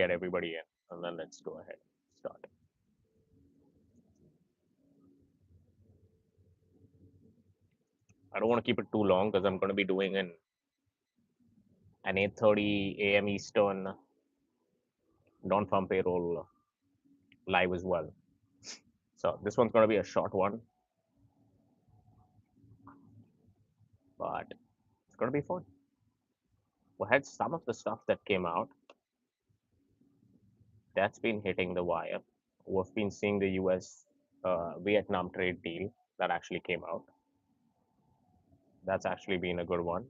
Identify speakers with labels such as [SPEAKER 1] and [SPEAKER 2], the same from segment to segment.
[SPEAKER 1] get everybody in, and then let's go ahead and start. I don't want to keep it too long because I'm going to be doing an 8:30 a.m. Eastern non-farm payroll live as well. So this one's going to be a short one, but it's going to be fun. We had some of the stuff that came out that's been hitting the wire. We've been seeing the US Vietnam trade deal that actually came out. That's actually been a good one.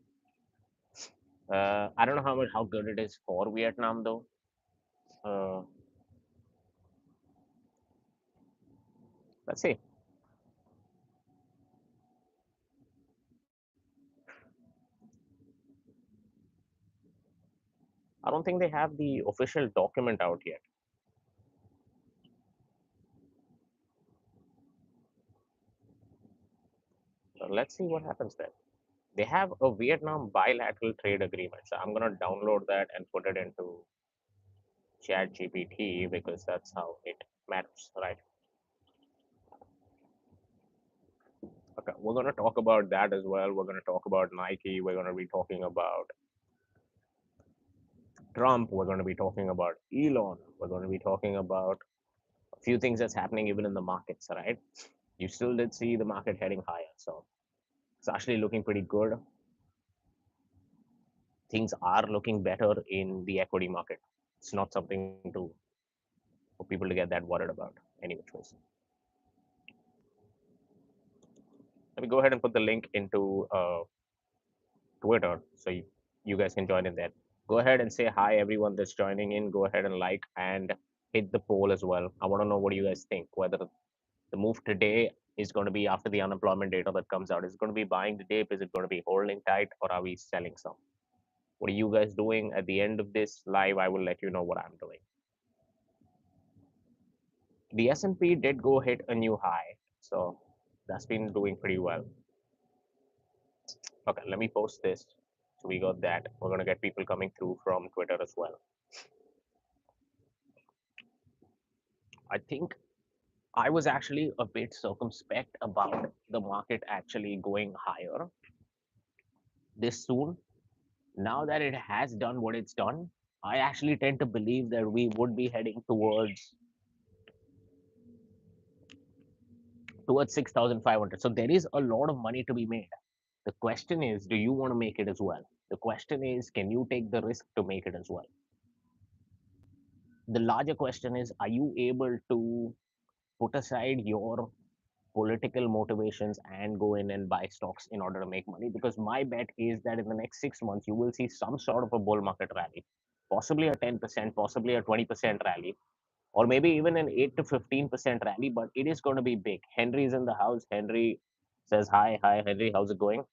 [SPEAKER 1] I don't know how good it is for Vietnam though. Uh, let's see. I don't think they have the official document out yet. So let's see what happens there. They have a Vietnam bilateral trade agreement. So I'm gonna download that and put it into Chat GPT because that's how it matters, right? Okay, we're gonna talk about that as well. We're gonna talk about Nike. We're gonna be talking about Trump. We're gonna be talking about Elon. We're gonna be talking about a few things that's happening even in the markets, right? You still did see the market heading higher, so it's actually looking pretty good. Things are looking better in the equity market. It's not something to for people to get that worried about any which ways. Let me go ahead and put the link into Twitter so you guys can join in there. Go ahead and say hi everyone that's joining in. Go ahead and like and hit the poll as well. I want to know what you guys think. Whether the move today is going to be after the unemployment data that comes out. Is it going to be buying the dip? Is it going to be holding tight, or are we selling some? What are you guys doing? At the end of this live, I will let you know what I'm doing. The S&P did go hit a new high, so that's been doing pretty well. Okay, let me post this. So we got that. We're gonna get people coming through from Twitter as well. I think I was actually a bit circumspect about the market actually going higher this soon. Now that it has done what it's done, I actually tend to believe that we would be heading towards 6,500. So there is a lot of money to be made. The question is, do you want to make it as well? The question is, can you take the risk to make it as well? The larger question is, are you able to put aside your political motivations and go in and buy stocks in order to make money? Because my bet is that in the next 6 months, you will see some sort of a bull market rally, possibly a 10%, possibly a 20% rally, or maybe even an 8 to 15% rally, but it is going to be big. Henry's in the house. Henry says, hi, Henry, how's it going?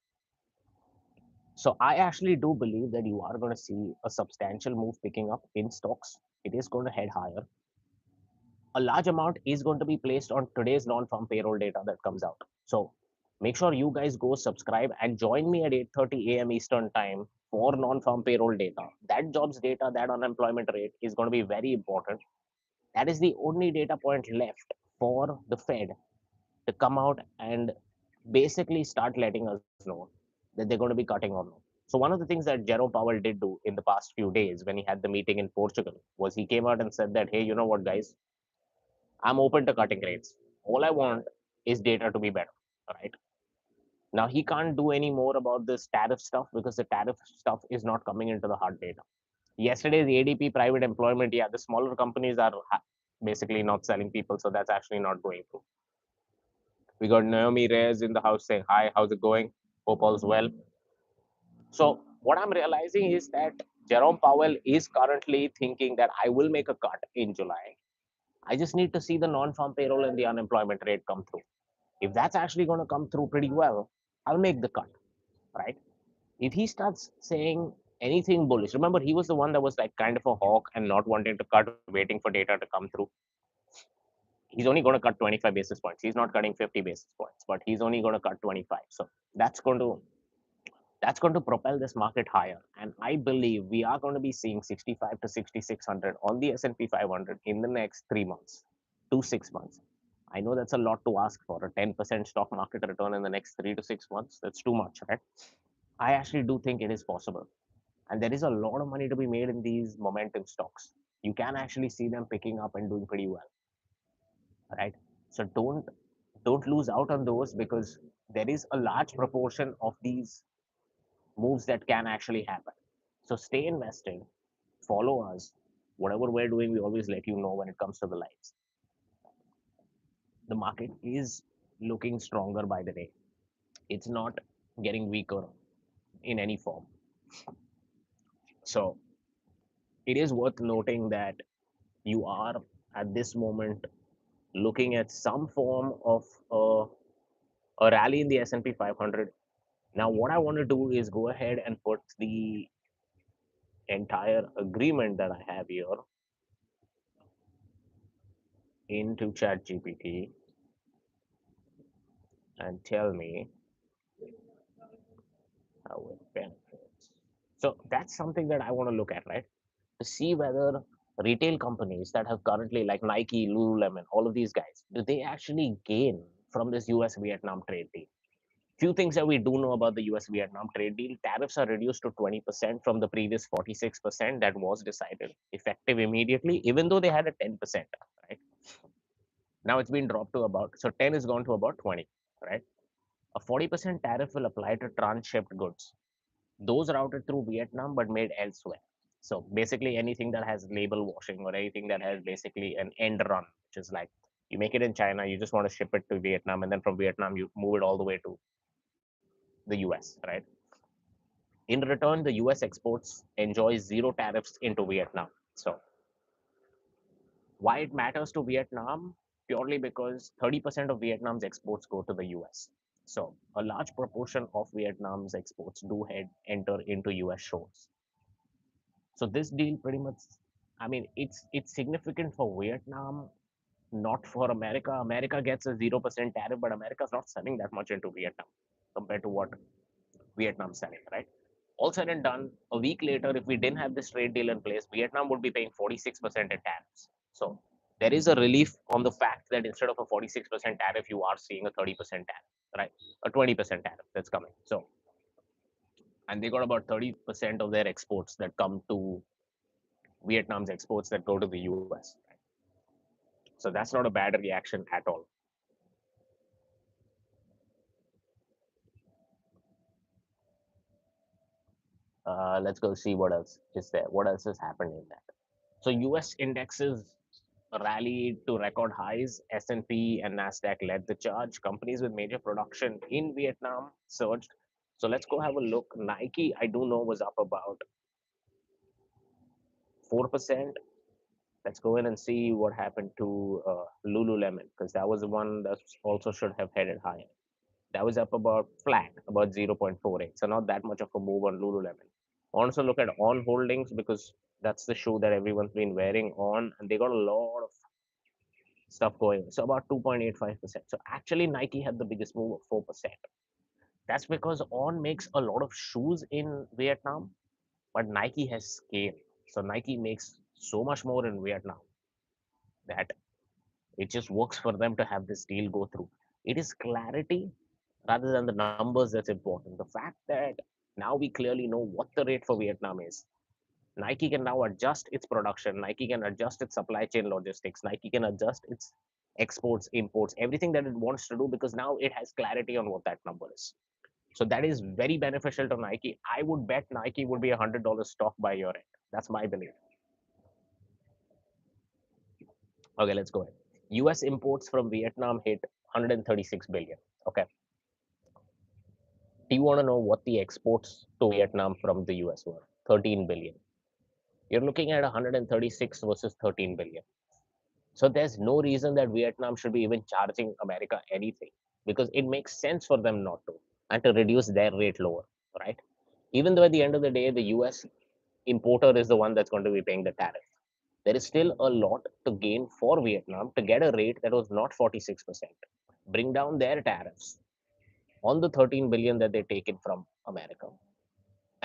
[SPEAKER 1] So I actually do believe that you are going to see a substantial move picking up in stocks. It is going to head higher. A large amount is going to be placed on today's non-farm payroll data that comes out. So make sure you guys go subscribe and join me at 8:30 a.m. Eastern time for non-farm payroll data. That jobs data, that unemployment rate is going to be very important. That is the only data point left for the Fed to come out and basically start letting us know that they're going to be cutting or not. So one of the things that Jerome Powell did do in the past few days when he had the meeting in Portugal was he came out and said that, hey, you know what, guys, I'm open to cutting rates. All I want is data to be better, right? Now he can't do any more about this tariff stuff because the tariff stuff is not coming into the hard data. Yesterday's ADP private employment, yeah, the smaller companies are basically not selling people, so that's actually not going through. We got Naomi Reyes in the house saying, hi, how's it going? Hope all's well. So what I'm realizing is that Jerome Powell is currently thinking that I will make a cut in July. I just need to see the non-farm payroll and the unemployment rate come through. If that's actually going to come through pretty well, I'll make the cut, right? If he starts saying anything bullish, remember he was the one that was like kind of a hawk and not wanting to cut, waiting for data to come through. He's only going to cut 25 basis points. He's not cutting 50 basis points, but he's only going to cut 25. So that's going to That's going to propel this market higher. And I believe we are going to be seeing 65 to 6600 on the S&P 500 in the next 3 months to 6 months. I know that's a lot to ask for a 10% stock market return in the next 3 to 6 months. That's too much, right? I actually do think it is possible. And there is a lot of money to be made in these momentum stocks. You can actually see them picking up and doing pretty well, right? So don't lose out on those because there is a large proportion of these moves that can actually happen. So stay invested, follow us. Whatever we're doing, we always let you know when it comes to the lights. The market is looking stronger by the day. It's not getting weaker in any form. So it is worth noting that you are at this moment looking at some form of a rally in the S&P 500. Now, what I want to do is go ahead and put the entire agreement that I have here into ChatGPT and tell me how it benefits. So that's something that I want to look at, right? To see whether retail companies that have currently, like Nike, Lululemon, all of these guys, do they actually gain from this US Vietnam trade deal? Few things that we do know about the US Vietnam trade deal: tariffs are reduced to 20% from the previous 46% that was decided, effective immediately, even though they had a 10%, right? Now it's been dropped to about, so 10 is gone to about 20, right? A 40% tariff will apply to transshipped goods, those routed through Vietnam but made elsewhere. So basically, anything that has label washing or anything that has basically an end run, which is like you make it in China, you just want to ship it to Vietnam, and then from Vietnam, you move it all the way to the US, right? In return, the US exports enjoys zero tariffs into Vietnam. So why it matters to Vietnam? Purely because 30% of Vietnam's exports go to the US. So a large proportion of Vietnam's exports do enter into US shores. So this deal pretty much, I mean, it's significant for Vietnam, not for America. America gets a 0% tariff, but America's not selling that much into Vietnam compared to what Vietnam's selling, right? All said and done, a week later, if we didn't have this trade deal in place, Vietnam would be paying 46% in tariffs. So there is a relief on the fact that instead of a 46% tariff, you are seeing a 30% tariff, right? A 20% tariff that's coming. So, and they got about 30% of their exports that come to Vietnam's exports that go to the US. So that's not a bad reaction at all. Let's go see what else is there. What else has happened in that? So US indexes rallied to record highs. S&P and Nasdaq led the charge. Companies with major production in Vietnam surged. So let's go have a look. Nike, I do know, was up about 4%. Let's go in and see what happened to Lululemon, because that was the one that also should have headed higher. That was up about flat, about 0.48. So not that much of a move on Lululemon. Also look at On Holdings, because that's the shoe that everyone's been wearing on, and they got a lot of stuff going. So about 2.85%. So actually Nike had the biggest move of 4%. That's because On makes a lot of shoes in Vietnam, but Nike has scale. So Nike makes so much more in Vietnam that it just works for them to have this deal go through. It is clarity rather than the numbers that's important. The fact that now we clearly know what the rate for Vietnam is. Nike can now adjust its production. Nike can adjust its supply chain logistics. Nike can adjust its exports, imports, everything that it wants to do, because now it has clarity on what that number is. So that is very beneficial to Nike. I would bet Nike would be $100 stock by year end. That's my belief. Okay, let's go ahead. US imports from Vietnam hit 136 billion. Okay. Do you want to know what the exports to Vietnam from the US were? 13 billion. You're looking at 136 versus 13 billion. So there's no reason that Vietnam should be even charging America anything, because it makes sense for them not to, and to reduce their rate lower, right? Even though at the end of the day, the US importer is the one that's going to be paying the tariff. There is still a lot to gain for Vietnam to get a rate that was not 46%. Bring down their tariffs on the 13 billion that they take in from America.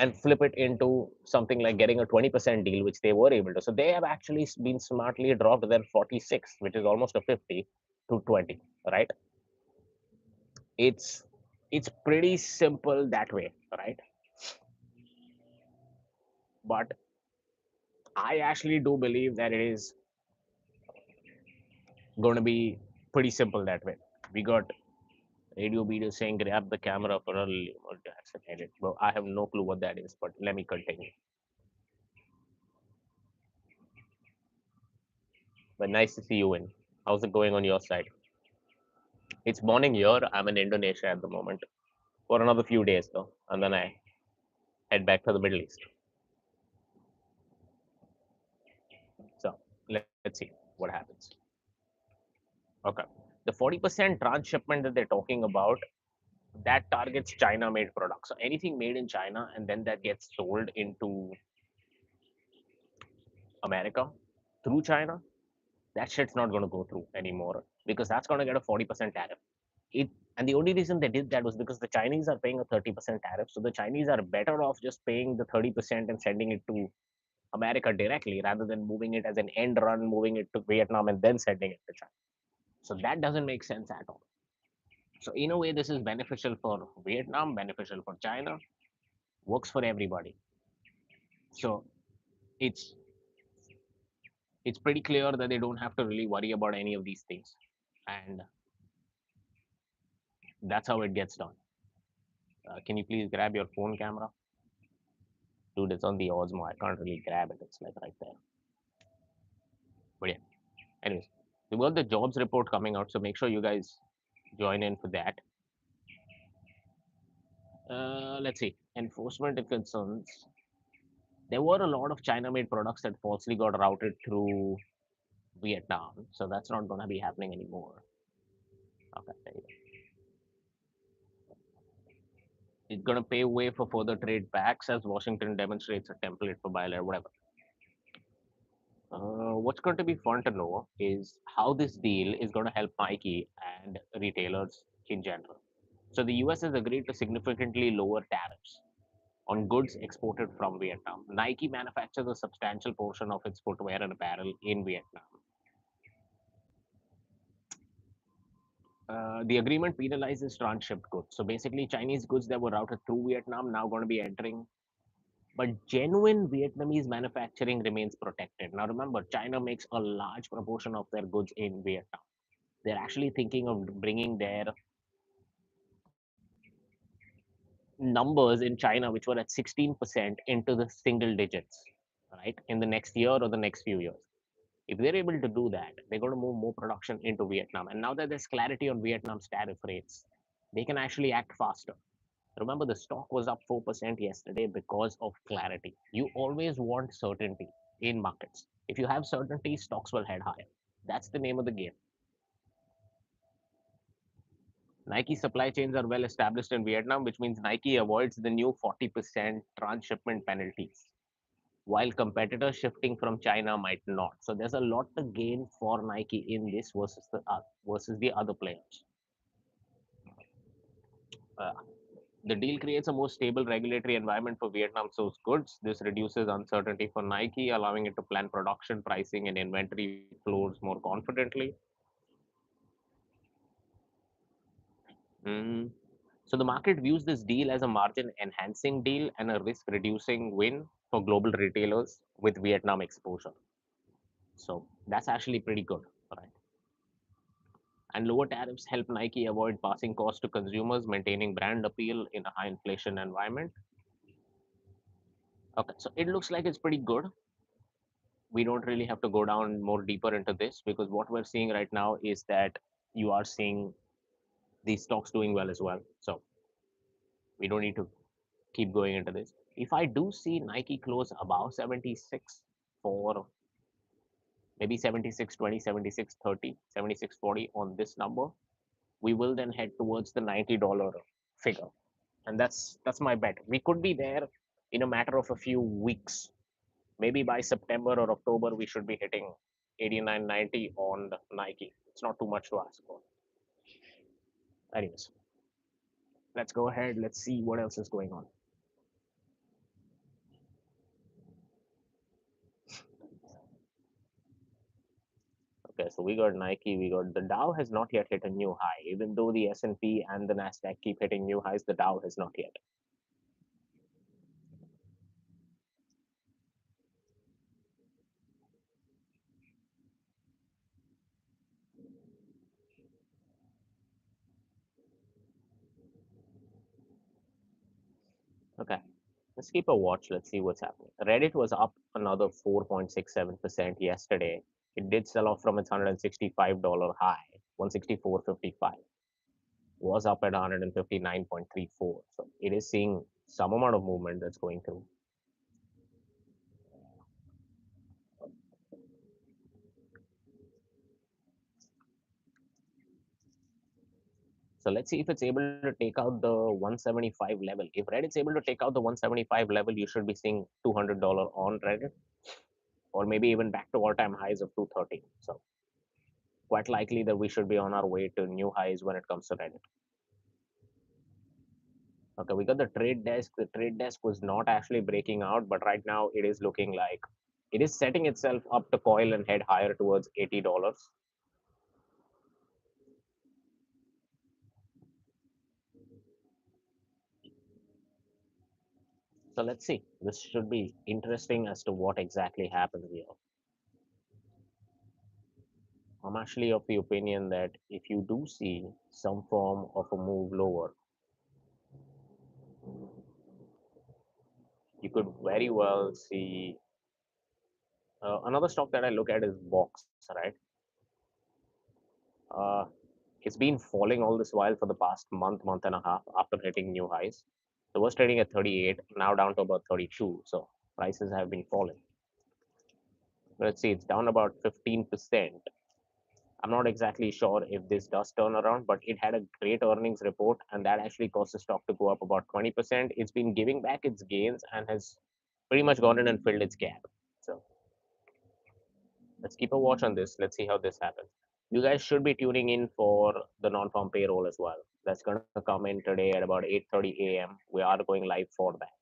[SPEAKER 1] and flip it into something like getting a 20% deal, which they were able to. So they have actually been smartly dropped their 46, which is almost a 50, to 20, right? It's it's pretty simple that way, right? But I actually do believe that it is going to be pretty simple that way. We got radio video saying grab the camera for a that's an edit. Well, I have no clue what that is, but let me continue. But nice to see you in. How's it going on your side? It's morning here. I'm in Indonesia at the moment for another few days though, and then I head back to the Middle East. So let's see what happens. Okay. The 40% transshipment that they're talking about, that targets China made products. So anything made in China and then that gets sold into America through China, that shit's not going to go through anymore because that's going to get a 40% tariff. It and the only reason they did that was because the Chinese are paying a 30% tariff. So the Chinese are better off just paying the 30% and sending it to America directly rather than moving it as an end run, moving it to Vietnam and then sending it to China. So that doesn't make sense at all. So in a way, this is beneficial for Vietnam, beneficial for China, works for everybody. So it's it's pretty clear that they don't have to really worry about any of these things, and that's how it gets done. Can you please grab your phone camera, dude? It's on the Osmo. I can't really grab it. It's like right there. But yeah, anyways, we got the jobs report coming out, so make sure you guys join in for that. Let's see. Enforcement concerns. There were a lot of China-made products that falsely got routed through Vietnam, so that's not going to be happening anymore. Okay, there you go. It's going to pave way for further trade pacts as Washington demonstrates a template for bilateral whatever. What's going to be fun to know is how this deal is going to help Nike and retailers in general. So the US has agreed to significantly lower tariffs on goods exported from Vietnam. Nike manufactures a substantial portion of its footwear and apparel in Vietnam. The agreement penalizes transshipped goods. So basically, Chinese goods that were routed through Vietnam now going to be entering, but genuine Vietnamese manufacturing remains protected. Now remember, China makes a large proportion of their goods in Vietnam. They're actually thinking of bringing their numbers in China, which were at 16%, into the single digits, right, in the next year or the next few years. If they're able to do that, they're going to move more production into Vietnam. And now that there's clarity on Vietnam's tariff rates, they can actually act faster. Remember, the stock was up 4% yesterday because of clarity. You always want certainty in markets. If you have certainty, stocks will head higher. That's the name of the game. Nike supply chains are well established in Vietnam, which means Nike avoids the new 40% transshipment penalties, while competitors shifting from China might not. So there's a lot to gain for Nike in this versus the other players. Uh, the deal creates a more stable regulatory environment for Vietnam sourced goods. This reduces uncertainty for Nike, allowing it to plan production, pricing, and inventory flows more confidently. Mm. So the market views this deal as a margin enhancing deal and a risk reducing win for global retailers with Vietnam exposure. So that's actually pretty good, right? And lower tariffs help Nike avoid passing costs to consumers, maintaining brand appeal in a high inflation environment. Okay, so it looks like it's pretty good. We don't really have to go down more deeper into this because what we're seeing right now is that you are seeing these stocks doing well as well. So we don't need to keep going into this. If I do see Nike close above 76 for maybe 76.20, 76.30, 76.40 on this number, we will then head towards the $90 figure. And that's my bet. We could be there in a matter of a few weeks. Maybe by September or October, we should be hitting 89.90 on the Nike. It's not too much to ask for. Anyways, let's go ahead. Let's see what else is going on. Okay, so we got Nike, we got the Dow has not yet hit a new high. Even though the S&P and the Nasdaq keep hitting new highs, the Dow has not yet. Okay, let's keep a watch. Let's see what's happening. Reddit was up another 4.67% yesterday. It did sell off from its $165 high, 164.55. Was up at 159.34. So it is seeing some amount of movement that's going through. So let's see if it's able to take out the 175 level. If Reddit's able to take out the 175 level, you should be seeing $200 on Reddit, or maybe even back to all-time highs of 230. So quite likely that we should be on our way to new highs when it comes to Reddit. Okay, we got the trade desk. The trade desk was not actually breaking out, but right now it is looking like it is setting itself up to coil and head higher towards $80. So let's see. This should be interesting as to what exactly happens here. I'm actually of the opinion that if you do see some form of a move lower, you could very well see another stock that I look at is Box, right? Uh, it's been falling all this while for the past month, month and a half after hitting new highs. It was trading at 38, now down to about 32. So prices have been falling. Let's see, it's down about 15%. I'm not exactly sure if this does turn around, but it had a great earnings report, and that actually caused the stock to go up about 20%. It's been giving back its gains and has pretty much gone in and filled its gap. So let's keep a watch on this. Let's see how this happens. You guys should be tuning in for the non-farm payroll as well. That's going to come in today at about 8:30 a.m. We are going live for that.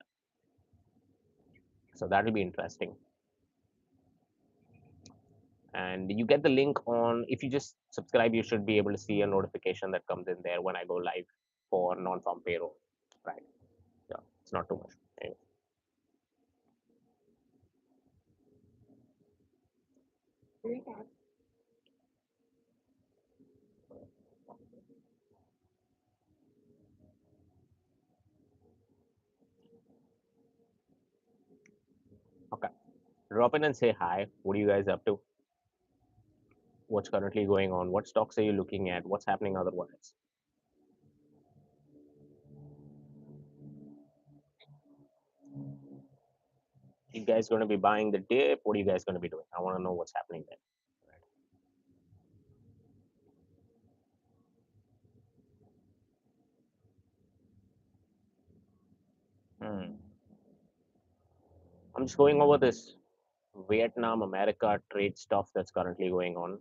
[SPEAKER 1] So that will be interesting. And you get the link on, if you just subscribe, you should be able to see a notification that comes in there when I go live for non-farm payroll. Right. Yeah, it's not too much. Anyway. Okay. Drop in and say hi. What are you guys up to? What's currently going on? What stocks are you looking at? What's happening otherwise? You guys going to be buying the dip? What are you guys going to be doing? I want to know what's happening there. Hmm. I'm just going over this Vietnam America trade stuff that's currently going on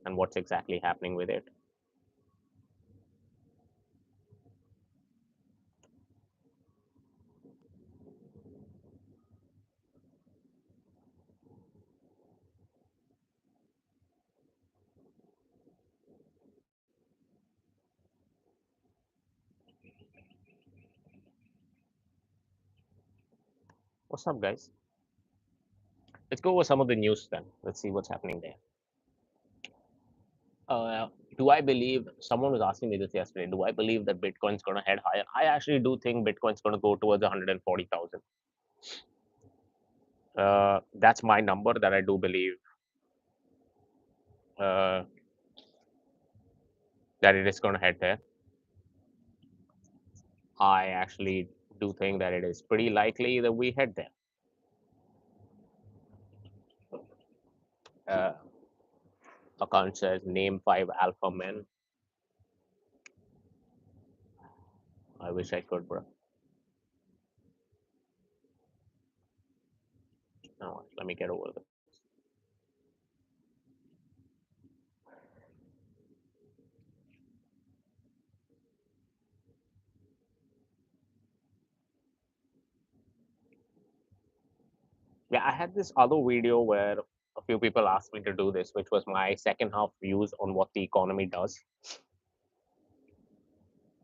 [SPEAKER 1] and what's exactly happening with it. What's up, guys? Let's go over some of the news then. Let's see what's happening there. Uh, do I believe someone was asking me this yesterday? Do I believe that Bitcoin's going to head higher? I actually do think Bitcoin's going to go towards 140,000. That's my number that I do believe uh, that it is going to head there. I actually do think that it is pretty likely that we head there. Uh, account says name 5 alpha men. I wish I could, bro. No, let me get over this. Yeah, I had this other video where a few people asked me to do this, which was my second half views on what the economy does.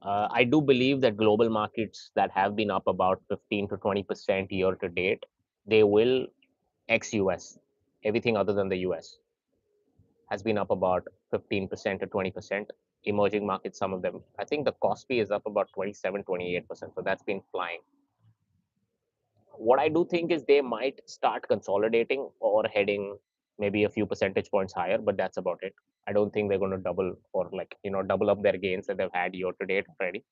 [SPEAKER 1] I do believe that global markets that have been up about 15 to 20% year to date, they will ex US, everything other than the US, has been up about 15% to 20%. Emerging markets, some of them, I think the Kospi is up about 27, 28%. So that's been flying. What I do think is they might start consolidating or heading maybe a few percentage points higher, but that's about it. I don't think they're going to double or like, double up their gains that they've had year to date already.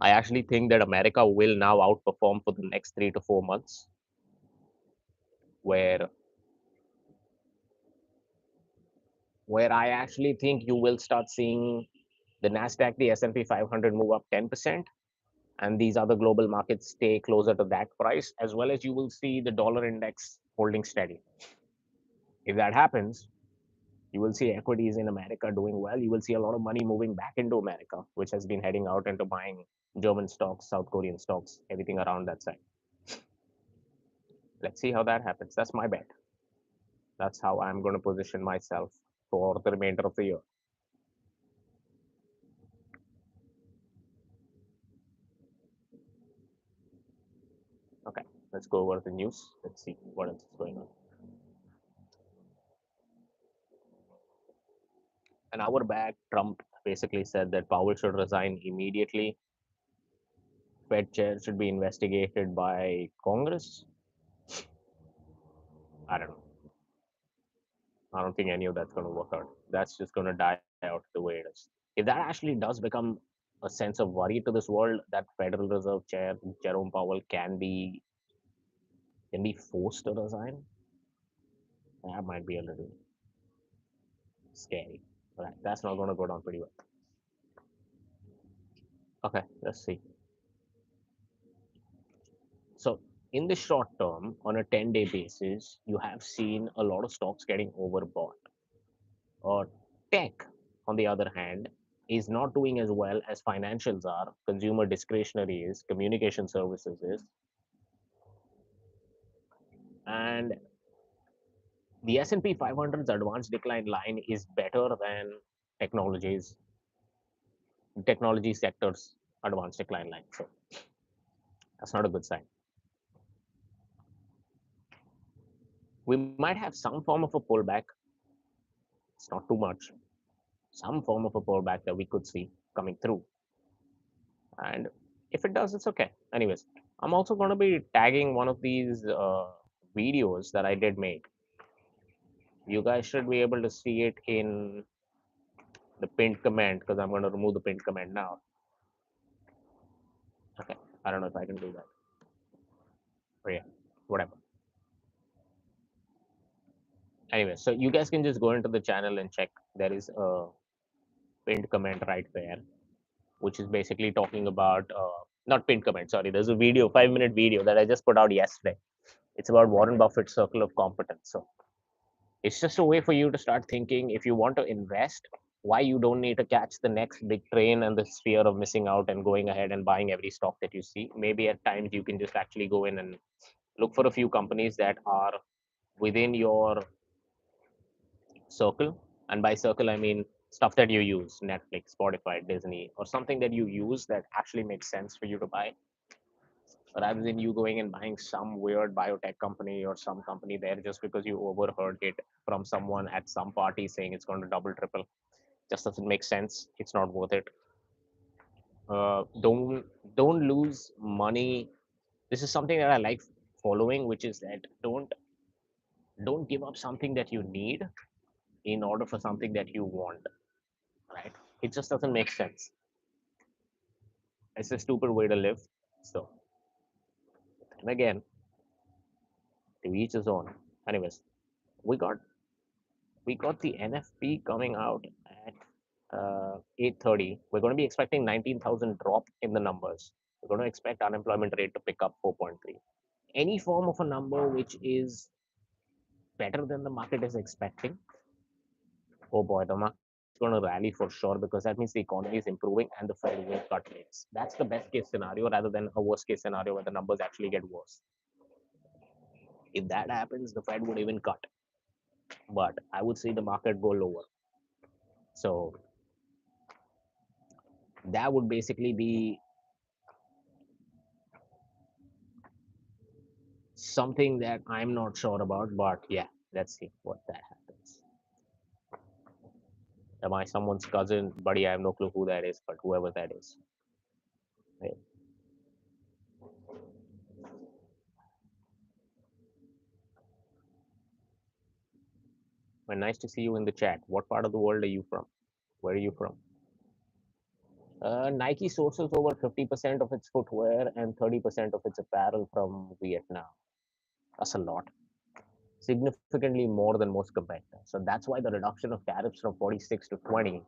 [SPEAKER 1] I actually think that America will now outperform for the next 3 to 4 months, where I actually think you will start seeing the Nasdaq, the S&P 500 move up 10%, and these other global markets stay closer to that price, as well as you will see the dollar index holding steady. If that happens, you will see equities in America doing well. You will see a lot of money moving back into America, which has been heading out into buying German stocks, South Korean stocks, everything around that side. Let's see how that happens. That's my bet. That's how I'm going to position myself for the remainder of the year. Okay, let's go over the news. Let's see what else is going on. An hour back, Trump basically said that Powell should resign immediately. Fed chair should be investigated by Congress. I don't know. I don't think any of that's going to work out. That's just going to die out the way it is. If that actually does become a sense of worry to this world, that Federal Reserve Chair Jerome Powell can be forced to resign, that might be a little scary. But that's not going to go down pretty well. Okay, let's see. So in the short term, on a 10-day basis, you have seen a lot of stocks getting overbought. Or tech, on the other hand, is not doing as well as financials are, consumer discretionary is, communication services is, and the S&P 500's advanced decline line is better than technologies technology sector's advanced decline line. So that's not a good sign. We might have some form of a pullback. It's not too much. Some form of a pullback that we could see coming through. And if it does, it's okay. Anyways, I'm also going to be tagging one of these videos that I did make. You guys should be able to see it in the pinned comment because I'm going to remove the pinned comment now. Okay, I don't know if I can do that. But yeah, whatever. Anyway, so you guys can just go into the channel and check. There is a pinned comment right there, which is basically talking about not pinned comment. Sorry, there's a video, 5-minute video that I just put out yesterday. It's about Warren Buffett's circle of competence. So it's just a way for you to start thinking if you want to invest, why you don't need to catch the next big train and the fear of missing out and going ahead and buying every stock that you see. Maybe at times you can just actually go in and look for a few companies that are within your circle. And by circle, I mean stuff that you use, Netflix, Spotify, Disney, or something that you use that actually makes sense for you to buy, rather than you going and buying some weird biotech company or some company there just because you overheard it from someone at some party saying it's going to double, triple. Just doesn't make sense. It's not worth it. Don't lose money. This is something that I like following, which is that don't give up something that you need in order for something that you want. Right? It just doesn't make sense. It's a stupid way to live. So, and again, to each his own. Anyways, we got we got the NFP coming out at 8:30. We're going to be expecting 19,000 drop in the numbers. We're going to expect unemployment rate to pick up 4.3. Any form of a number which is better than the market is expecting, oh boy, the market's going to rally for sure because that means the economy is improving and the Fed will cut rates. That's the best case scenario rather than a worst case scenario where the numbers actually get worse. If that happens, the Fed would even cut. but I would see the market go lower. So that would basically be something that I'm not sure about, but yeah, let's see what that happens. Am I someone's cousin? Buddy, I have no clue who that is, but whoever that is. Hey, well, nice to see you in the chat. What part of the world are you from? Where are you from? Nike sources over 50% of its footwear and 30% of its apparel from Vietnam. That's a lot. Significantly more than most competitors. So that's why the reduction of tariffs from 46 to 20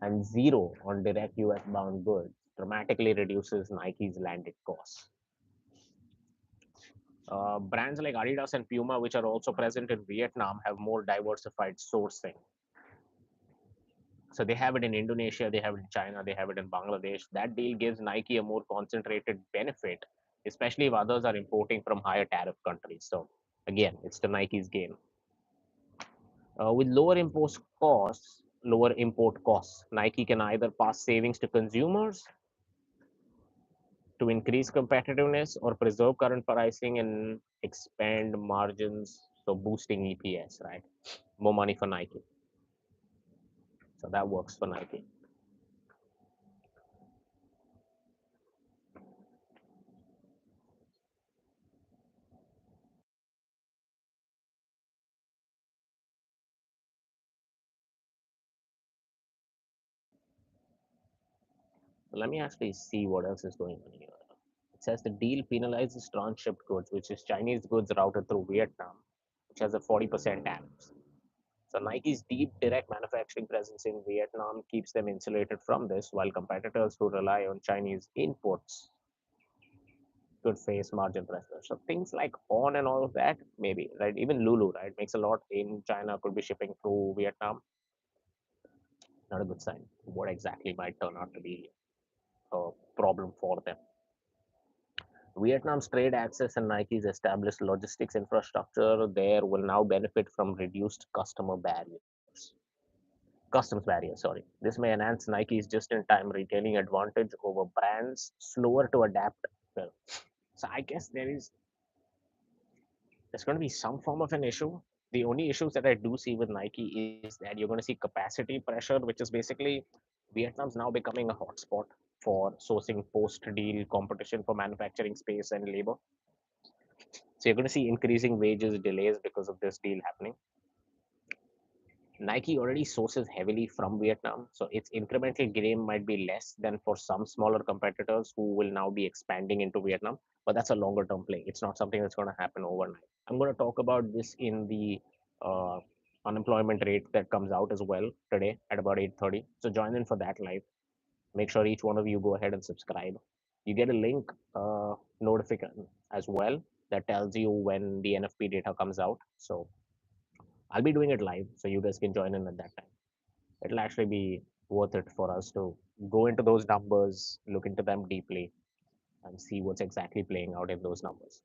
[SPEAKER 1] and zero on direct US bound goods dramatically reduces Nike's landed costs. Brands like Adidas and Puma, which are also present in Vietnam, have more diversified sourcing. So they have it in Indonesia, they have it in China, they have it in Bangladesh. That deal gives Nike a more concentrated benefit, especially if others are importing from higher tariff countries. So again, it's the Nike's game. With lower import costs, Nike can either pass savings to consumers to increase competitiveness or preserve current pricing and expand margins, so boosting EPS, right? More money for Nike. So that works for Nike. So let me actually see what else is going on here. It says the deal penalizes transshipped goods, which is Chinese goods routed through Vietnam, which has a 40% tariff. So Nike's deep direct manufacturing presence in Vietnam keeps them insulated from this, while competitors who rely on Chinese inputs could face margin pressure. So things like On and all of that, maybe, right? Even Lulu, right, makes a lot in China, could be shipping through Vietnam. Not a good sign. What exactly might turn out to be a problem for them? Vietnam's trade access and Nike's established logistics infrastructure there will now benefit from reduced customs barriers. Sorry, this may enhance Nike's just-in-time retailing advantage over brands slower to adapt. Well, so I guess there's going to be some form of an issue. The only issues that I do see with Nike is that you're going to see capacity pressure, which is basically Vietnam's now becoming a hotspot for sourcing post-deal competition for manufacturing space and labor. So you're going to see increasing wages delays because of this deal happening. Nike already sources heavily from Vietnam, so its incremental gain might be less than for some smaller competitors who will now be expanding into Vietnam. But that's a longer term play. It's not something that's going to happen overnight. I'm going to talk about this in the uh, unemployment rate that comes out as well today at about 8:30. So join in for that live. Make sure each one of you go ahead and subscribe. You get a link notification as well that tells you when the NFP data comes out. So I'll be doing it live, so you guys can join in at that time. It'll actually be worth it for us to go into those numbers, look into them deeply, and see what's exactly playing out in those numbers.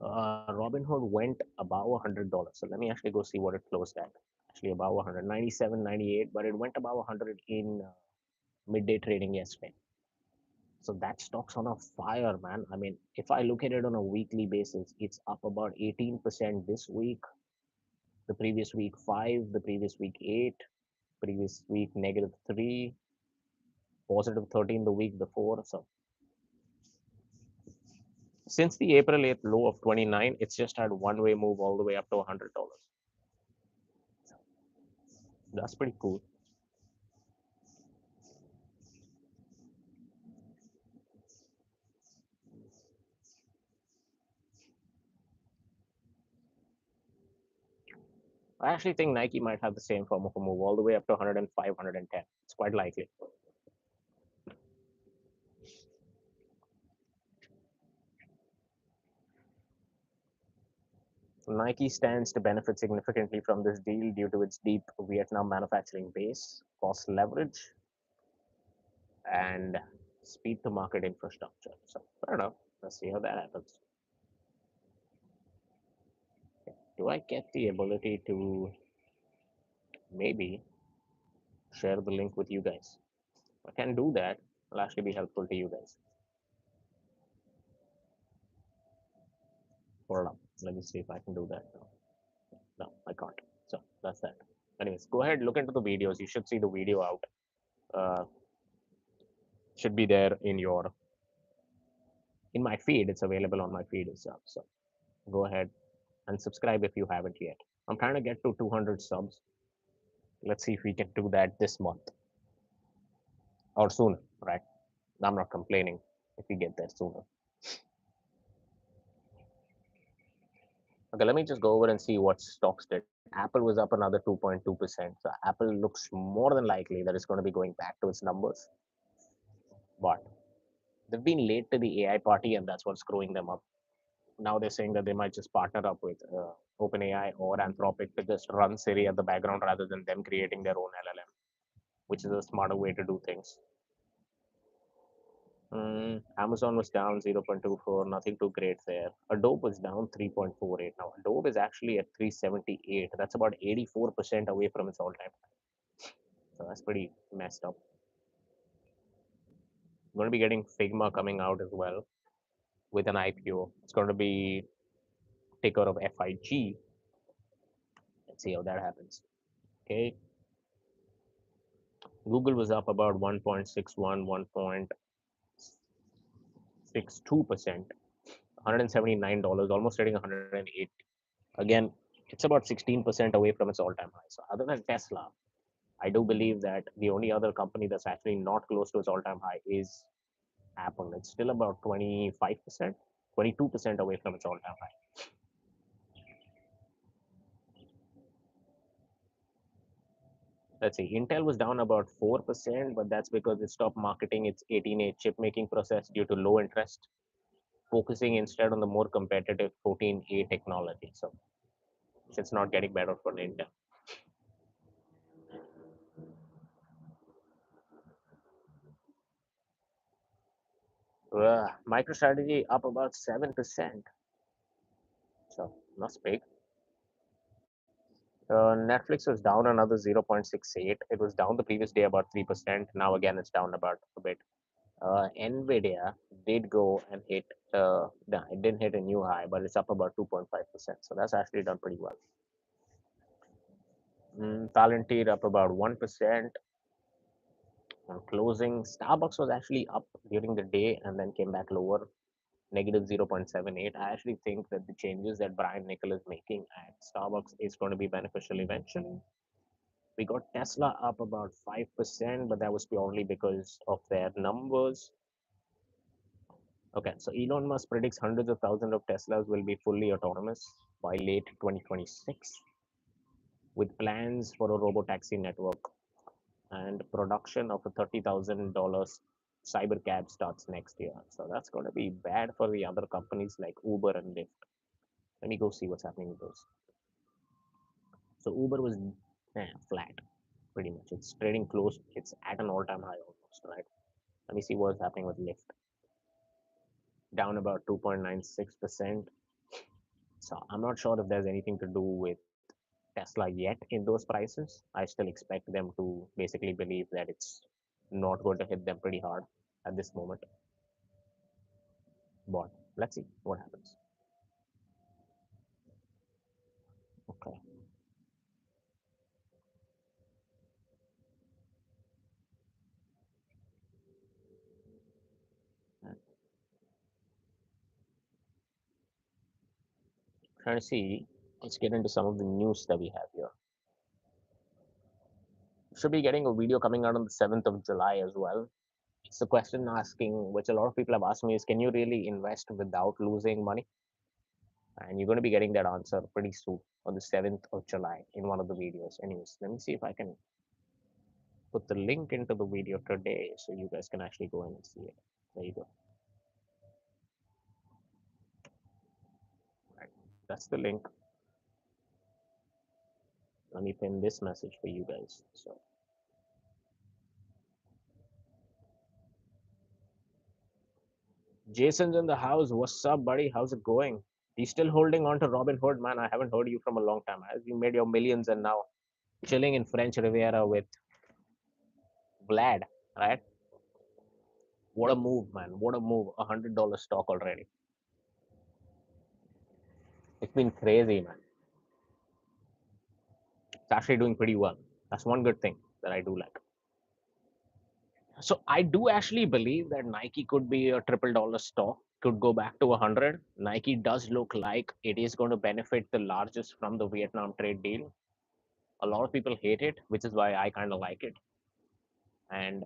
[SPEAKER 1] Robinhood went above $100. So let me actually go see what it closed at. Actually, above 197.98, but it went above 100 in midday trading yesterday. So that stock's on a fire, man. I mean, if I look at it on a weekly basis, it's up about 18% this week. The previous week, 5, the previous week, 8, previous week, -3, +13 the week before. So since the April 8th low of 29, it's just had one way move all the way up to $100. That's pretty cool. I actually think Nike might have the same form of a move all the way up to 105, 110. It's quite likely. Nike stands to benefit significantly from this deal due to its deep Vietnam manufacturing base, cost leverage, and speed to market infrastructure. So, I don't know. Let's see how that happens. Do I get the ability to maybe share the link with you guys? If I can do that, it'll actually be helpful to you guys. Hold up. Let me see if I can do that now. No, I can't. So that's that. Anyways, go ahead, look into the videos. You should see the video out. Uh, should be there in my feed. It's available on my feed itself. So go ahead and subscribe if you haven't yet. I'm trying to get to 200 subs. Let's see if we can do that this month or sooner, right? I'm not complaining if we get there sooner. Okay, let me just go over and see what stocks did. Apple was up another 2.2%. So Apple looks more than likely that it's going to be going back to its numbers. But they've been late to the AI party, and that's what's screwing them up. Now they're saying that they might just partner up with OpenAI or Anthropic to just run Siri at the background rather than them creating their own LLM, which is a smarter way to do things. Amazon was down 0.24, nothing too great there. Adobe was down 3.48. Now, Adobe is actually at 378. That's about 84% away from its all time high. So that's pretty messed up. I'm going to be getting Figma coming out as well with an IPO. It's going to be ticker of FIG. Let's see how that happens. Okay. Google was up about 1.61, 1.62%, $179, almost trading 108. Again, it's about 16% away from its all-time high. So other than Tesla, I do believe that the only other company that's actually not close to its all-time high is Apple. It's still about 25%, 22% away from its all-time high. Let's see, Intel was down about 4%, but that's because it stopped marketing its 18A chip making process due to low interest, focusing instead on the more competitive 14A technology. So it's not getting better for Intel. MicroStrategy up about 7%. So not big. Netflix was down another 0.68. It was down the previous day about 3%. Now again, it's down about a bit. Nvidia did go and hit, no, it didn't hit a new high, but it's up about 2.5%. So that's actually done pretty well. Palantir up about 1%. On closing, Starbucks was actually up during the day and then came back lower, negative 0.78. I actually think that the changes that Brian Nickel is making at Starbucks is going to be beneficial eventually. We got Tesla up about 5%, but that was purely because of their numbers. Okay, so Elon Musk predicts hundreds of thousands of Teslas will be fully autonomous by late 2026, with plans for a robotaxi network, and production of a $30,000 cyber cab starts next year. So that's going to be bad for the other companies like Uber and Lyft. Let me go see what's happening with those. So Uber was flat, pretty much. It's trading close. It's at an all-time high almost, right? Let me see what's happening with Lyft. Down about 2.96%. So I'm not sure if there's anything to do with Tesla yet in those prices. I still expect them to basically believe that it's not going to hit them pretty hard at this moment. But let's see what happens. Okay. Trying to see. Let's get into some of the news that we have here. Should be getting a video coming out on the 7th of July as well. It's a question asking, which a lot of people have asked me, is can you really invest without losing money? And you're going to be getting that answer pretty soon on the 7th of July in one of the videos. Anyways, let me see if I can put the link into the video today so you guys can actually go in and see it. There you go. Right. That's the link. Let me pin this message for you guys. So Jason's in the house. What's up, buddy? How's it going? You still holding on to Robin Hood, man? I haven't heard you from a long time. As you made your millions and now chilling in French Riviera with Vlad, right? What a move, man. What a move. $100 stock already. It's been crazy, man. It's actually doing pretty well. That's one good thing that I do like. So I do actually believe that Nike could be a triple dollar stock, could go back to 100. Nike does look like it is going to benefit the largest from the Vietnam trade deal. A lot of people hate it, which is why I kind of like it. And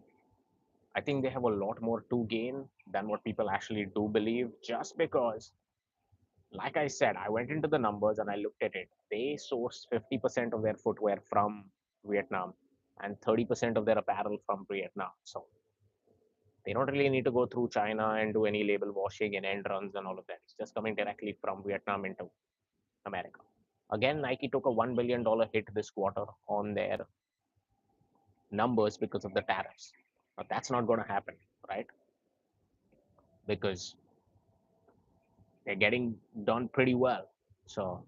[SPEAKER 1] I think they have a lot more to gain than what people actually do believe, just because, like I said, I went into the numbers and I looked at it. They source 50% of their footwear from Vietnam and 30% of their apparel from Vietnam. So they don't really need to go through China and do any label washing and end runs and all of that. It's just coming directly from Vietnam into America. Again, Nike took a $1 billion hit this quarter on their numbers because of the tariffs. But that's not going to happen, right? Because they're getting done pretty well. So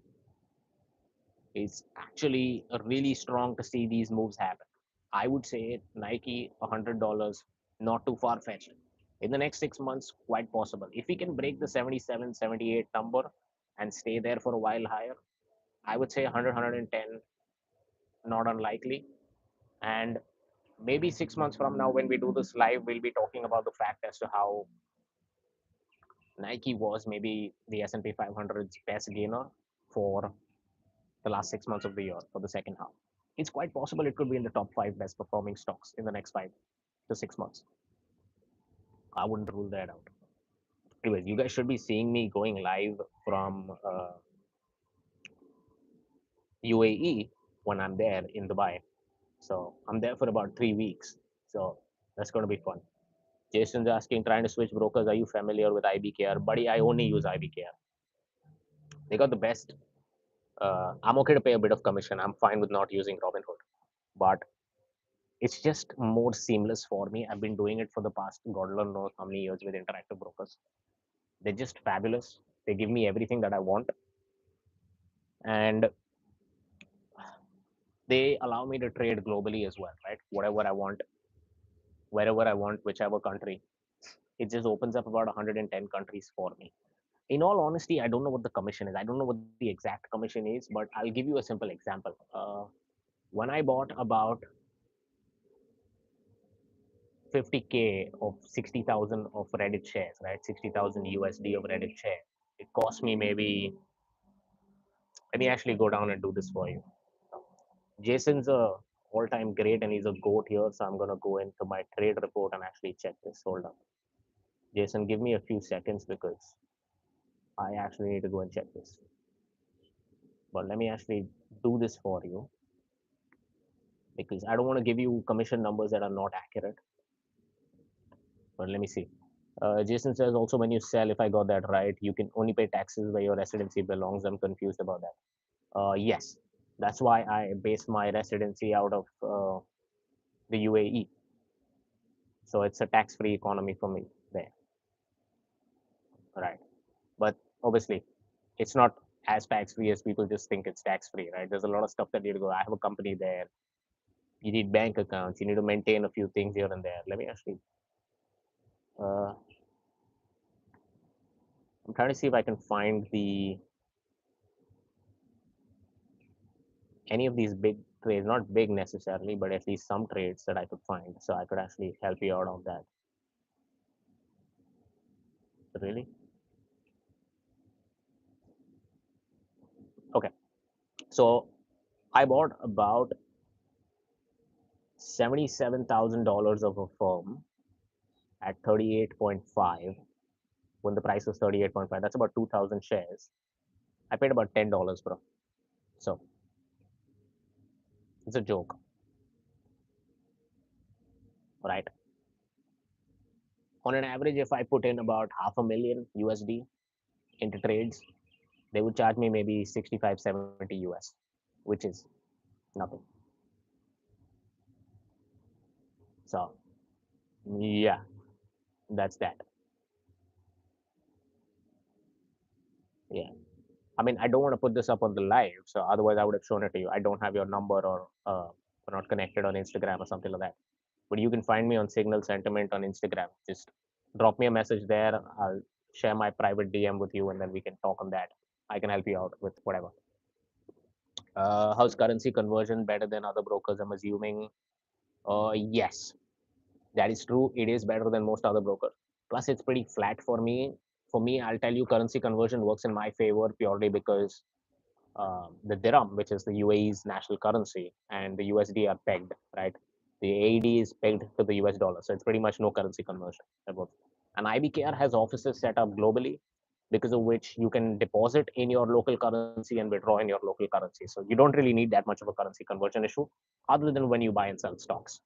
[SPEAKER 1] it's actually really strong to see these moves happen. I would say Nike $100, not too far fetched. In the next 6 months, quite possible. If we can break the 77, 78 number and stay there for a while higher, I would say 100, 110, not unlikely. And maybe 6 months from now, when we do this live, we'll be talking about the fact as to how Nike was maybe the S&P 500's best gainer for the last 6 months of the year for the second half. It's quite possible it could be in the top five best performing stocks in the next 5 to 6 months. I wouldn't rule that out. Anyways, you guys should be seeing me going live from UAE when I'm there in Dubai. So I'm there for about 3 weeks. So that's going to be fun. Jason's asking, trying to switch brokers. Are you familiar with IBKR? Buddy, I only use IBKR. They got the best. I'm okay to pay a bit of commission. I'm fine with not using Robinhood, but it's just more seamless for me. I've been doing it for the past God knows how many years with Interactive Brokers. They're just fabulous. They give me everything that I want, and they allow me to trade globally as well, right? Whatever I want, wherever I want, whichever country. It just opens up about 110 countries for me. In all honesty, I don't know what the commission is. I don't know what the exact commission is, but I'll give you a simple example. When I bought about 50K of 60,000 of Reddit shares, right? 60,000 USD of Reddit share. It cost me maybe, let me actually go down and do this for you. Jason's a all-time great and he's a goat here. So I'm going to go into my trade report and actually check this. Hold up. Jason, give me a few seconds because I actually need to go and check this. But let me actually do this for you because I don't want to give you commission numbers that are not accurate. But let me see. Jason says also when you sell, if I got that right, you can only pay taxes where your residency belongs. I'm confused about that. Yes, that's why I base my residency out of the UAE. So it's a tax-free economy for me there, right? But obviously, it's not as tax-free as people just think it's tax-free, right? There's a lot of stuff that you need to go. I have a company there. You need bank accounts. You need to maintain a few things here and there. Let me actually. Uh, I'm trying to see if I can find the any of these big trades, not big necessarily, but at least some trades that I could find. So I could actually help you out on that. Really? Okay. So I bought about $77,000 of a firm at 38.5 when the price was 38.5. That's about 2,000 shares. I paid about $10, bro. So it's a joke, right? On an average, if I put in about half a million USD into trades, they would charge me maybe 65, 70 US, which is nothing. So yeah, that's that. Yeah. I mean, I don't want to put this up on the live, so otherwise I would have shown it to you. I don't have your number, or we're not connected on Instagram or something like that. But you can find me on Signal Sentiment on Instagram. Just drop me a message there. I'll share my private DM with you, and then we can talk on that. I can help you out with whatever. How's currency conversion better than other brokers? I'm assuming. Yes, that is true. It is better than most other brokers. Plus, it's pretty flat for me. For me, I'll tell you, currency conversion works in my favor purely because the dirham, which is the UAE's national currency, and the USD are pegged, right? The AED is pegged to the US dollar, so it's pretty much no currency conversion. And IBKR has offices set up globally, because of which you can deposit in your local currency and withdraw in your local currency. So you don't really need that much of a currency conversion issue, other than when you buy and sell stocks.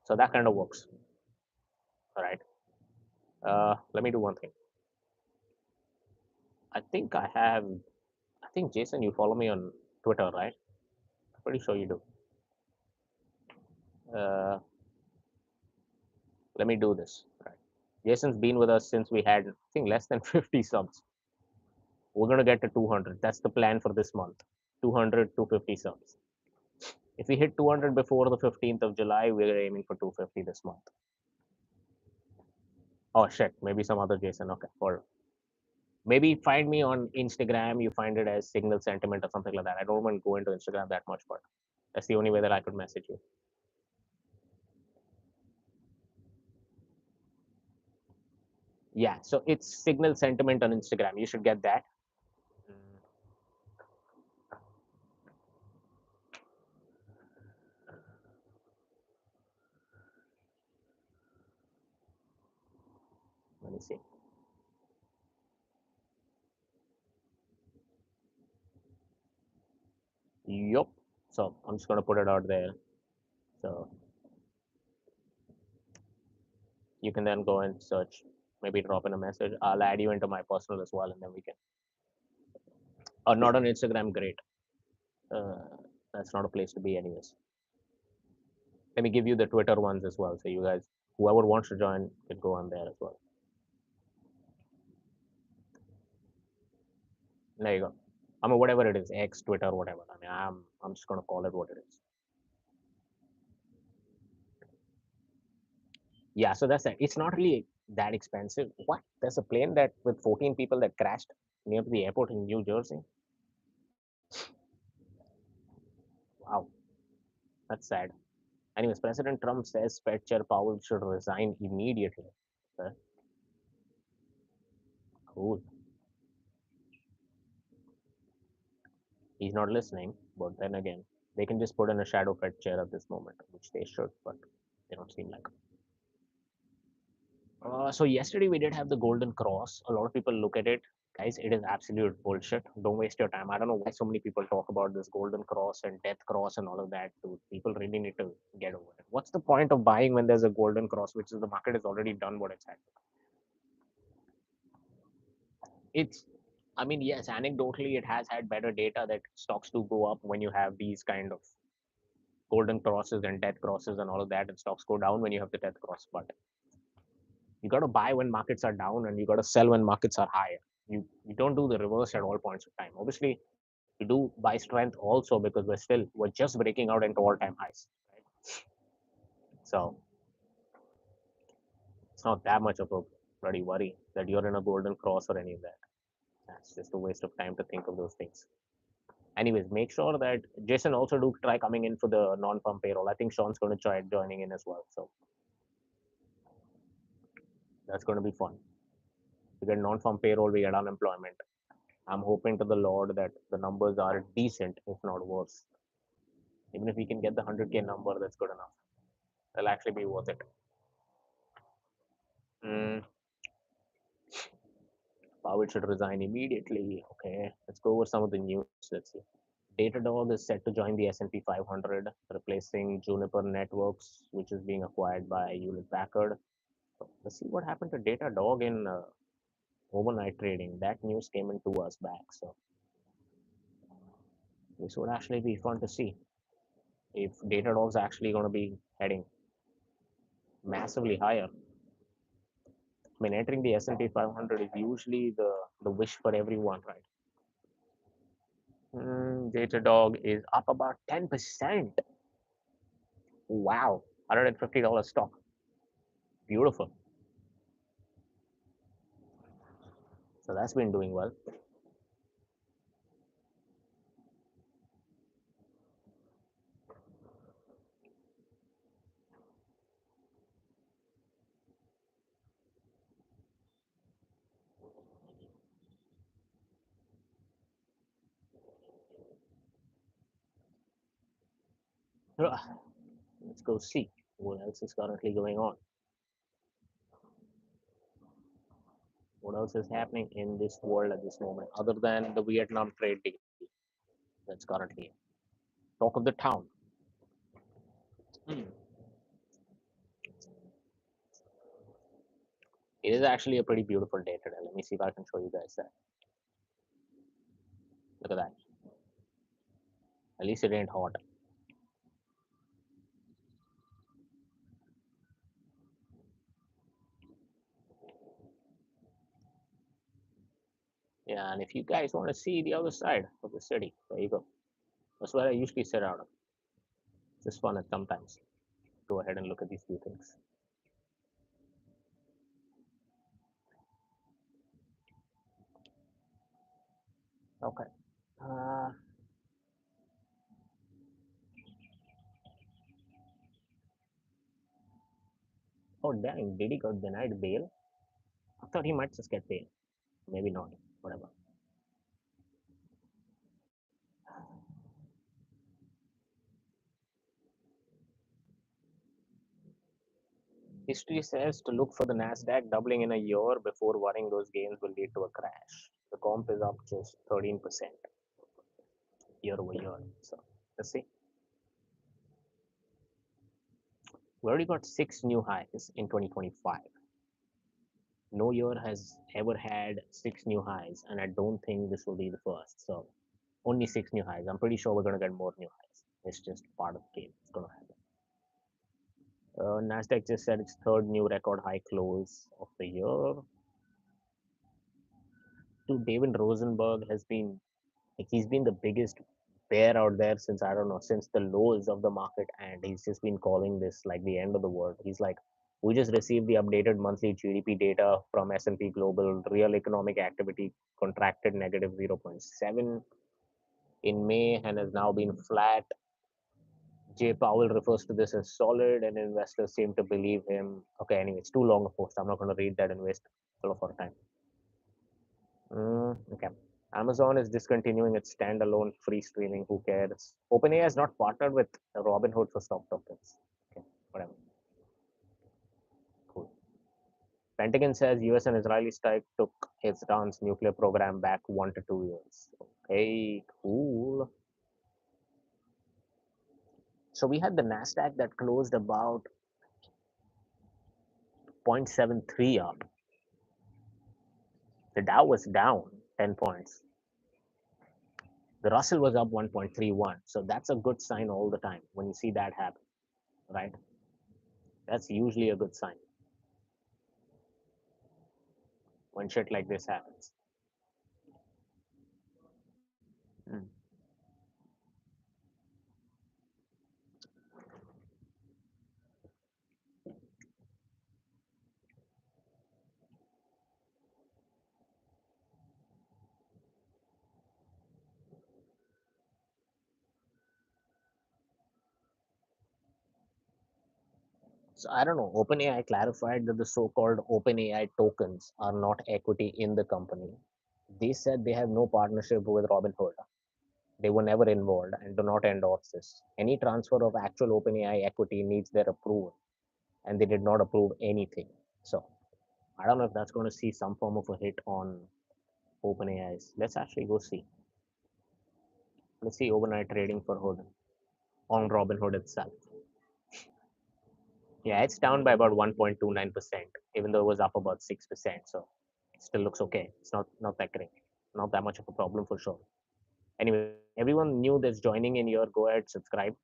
[SPEAKER 1] So that kind of works. All right. Let me do one thing. I think I have. I think Jason, you follow me on Twitter, right? Pretty sure you do. Uh, Let me do this. Right. Jason's been with us since we had, I think, less than 50 subs. We're going to get to 200. That's the plan for this month. 200, 250 subs. If we hit 200 before the 15th of July, we're aiming for 250 this month. Oh, shit. Maybe some other Jason. Okay. Or maybe find me on Instagram. You find it as Signal Sentiment or something like that. I don't want to go into Instagram that much, but that's the only way that I could message you. Yeah. So it's Signal Sentiment on Instagram. You should get that. Mm, Let me see. Yup. So I'm just going to put it out there. So you can then go and search, maybe drop in a message. I'll add you into my personal as well, and then we can. Or not on Instagram, great. Uh, that's not a place to be, anyways. Let me give you the Twitter ones as well. So you guys, whoever wants to join, can go on there as well. There you go. I mean, whatever it is, X, Twitter, whatever. I mean, I'm just gonna call it what it is. Yeah. So that's it. It's not really that expensive. What? There's a plane that with 14 people that crashed near the airport in New Jersey. Wow, that's sad. Anyways, President Trump says Fed Chair Powell should resign immediately. Okay, cool. He's not listening, but then again, they can just put in a shadow Fed chair at this moment, which they should, but they don't seem like. So yesterday we did have the Golden Cross. A lot of people look at it, guys. It is absolute bullshit. Don't waste your time. I don't know why so many people talk about this Golden Cross and Death Cross and all of that. Dude, people really need to get over it. What's the point of buying when there's a Golden Cross, which is the market has already done what it's had? It's, I mean, yes, anecdotally, it has had better data that stocks do go up when you have these kind of golden crosses and death crosses and all of that, and stocks go down when you have the death cross. But you got to buy when markets are down, and you got to sell when markets are higher. You don't do the reverse at all points of time. Obviously, you do buy strength also, because we're just breaking out into all-time highs. Right? So it's not that much of a bloody worry that you're in a golden cross or any of that. That's just a waste of time to think of those things. Anyways, make sure that Jason also do try coming in for the non-farm payroll. I think Sean's going to try joining in as well. So that's going to be fun. We get non-farm payroll, we get unemployment. I'm hoping to the Lord that the numbers are decent, if not worse. Even if we can get the 100K number, that's good enough. It'll actually be worth it. Mm, Powell should resign immediately. Okay, let's go over some of the news. Let's see. Datadog is set to join the S&P 500, replacing Juniper Networks, which is being acquired by Hewlett Packard. Let's see what happened to Datadog in overnight trading. That news came in 2 hours back, so this would actually be fun to see if Datadog's actually going to be heading massively higher. I mean, entering the S&P 500 is usually the wish for everyone, right? Datadog is up about 10%. Wow, $150 stock. Beautiful. So that's been doing well. Let's go see what else is currently going on. What else is happening in this world at this moment, other than the Vietnam trade deal that's currently talk of the town? Hmm. It is actually a pretty beautiful day today. Let me see if I can show you guys that. Look at that. At least it ain't hot. Yeah, and if you guys want to see the other side of the city, there you go. That's where I usually sit out of. It's just fun at sometimes. Go ahead and look at these few things. Okay. Uh, oh, dang. Did he got denied bail? I thought he might just get bail. Maybe not. Whatever. History says to look for the Nasdaq doubling in a year before worrying those gains will lead to a crash. The comp is up just 13% year over year. So let's see. We already got six new highs in 2025. No year has ever had six new highs, and I don't think this will be the first. So only six new highs. I'm pretty sure we're going to get more new highs. It's just part of the game. It's going to happen. Nasdaq just said its third new record high close of the year. Dude, David Rosenberg has been like he's been the biggest bear out there since I don't know since the lows of the market, and he's just been calling this like the end of the world. He's like, we just received the updated monthly GDP data from S&P Global. Real economic activity contracted negative 0.7 in May and has now been flat. Jay Powell refers to this as solid, and investors seem to believe him. Okay, anyway, it's too long a post. I'm not going to read that and waste all of our time. Okay. Amazon is discontinuing its standalone free streaming. Who cares? OpenAI has not partnered with Robinhood for stock tokens. Okay, whatever. Cool. Pentagon says US and Israeli strike took Iran's nuclear program back 1 to 2 years. Okay, cool. So we had the Nasdaq that closed about 0.73 up. The Dow was down 10 points. The Russell was up 1.31. So that's a good sign all the time when you see that happen, right? That's usually a good sign when shit like this happens. Mm. So I don't know. OpenAI clarified that the so-called OpenAI tokens are not equity in the company. They said they have no partnership with Robinhood. They were never involved and do not endorse this. Any transfer of actual OpenAI equity needs their approval, and they did not approve anything. So I don't know if that's going to see some form of a hit on OpenAI's. Let's actually go see. Let's see overnight trading for Hood on Robinhood itself. Yeah, it's down by about 1.29%, even though it was up about 6%. So it still looks okay. It's not that great. Not that much of a problem for sure. Anyway, everyone new that's joining in here, go ahead, subscribe.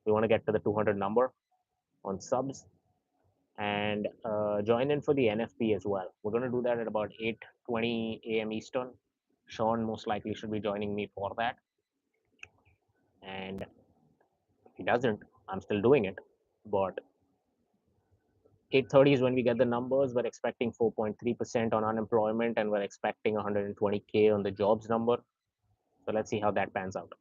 [SPEAKER 1] We want to get to the 200 number on subs and join in for the NFP as well. We're going to do that at about 8:20 a.m. Eastern. Sean most likely should be joining me for that. And if he doesn't, I'm still doing it. But 8:30 is when we get the numbers. We're expecting 4.3% on unemployment, and we're expecting 120K on the jobs number. So let's see how that pans out.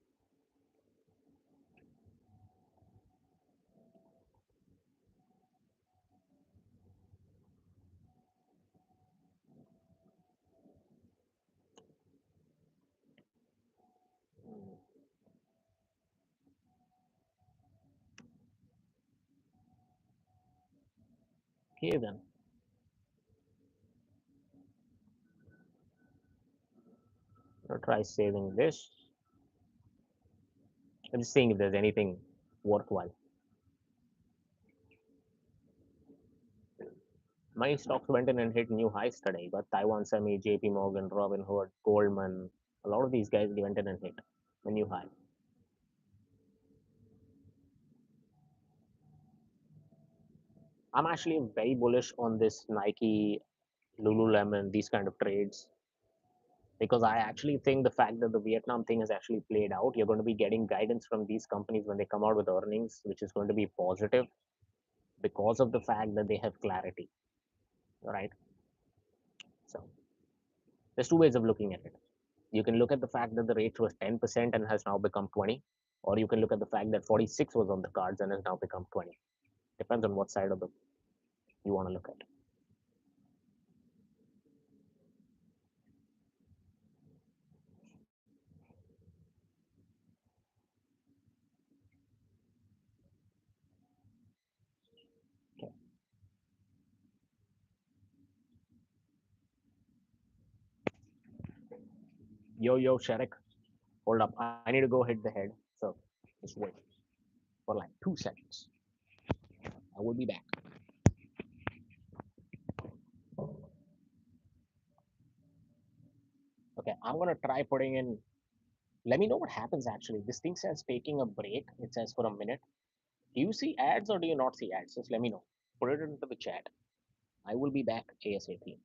[SPEAKER 1] Okay, then. I'll try saving this. I'm just seeing if there's anything worthwhile. My stocks went in and hit new highs today, but Taiwan Semi, JP Morgan, Robinhood, Goldman, a lot of these guys went in and hit a new high. I'm actually very bullish on this Nike, Lululemon, these kind of trades because I actually think the fact that the Vietnam thing has actually played out, you're going to be getting guidance from these companies when they come out with earnings, which is going to be positive because of the fact that they have clarity, right? So there's two ways of looking at it. You can look at the fact that the rate was 10% and has now become 20, or you can look at the fact that 46 was on the cards and has now become 20. Depends on what side of the you want to look at. Okay. Yo, Sherek, hold up. I need to go hit the head. So just wait for like 2 seconds. I will be back. Okay, I'm gonna try putting in. Let me know what happens actually. This thing says taking a break. It says for a minute. Do you see ads or do you not see ads? Just let me know. Put it into the chat. I will be back ASAP.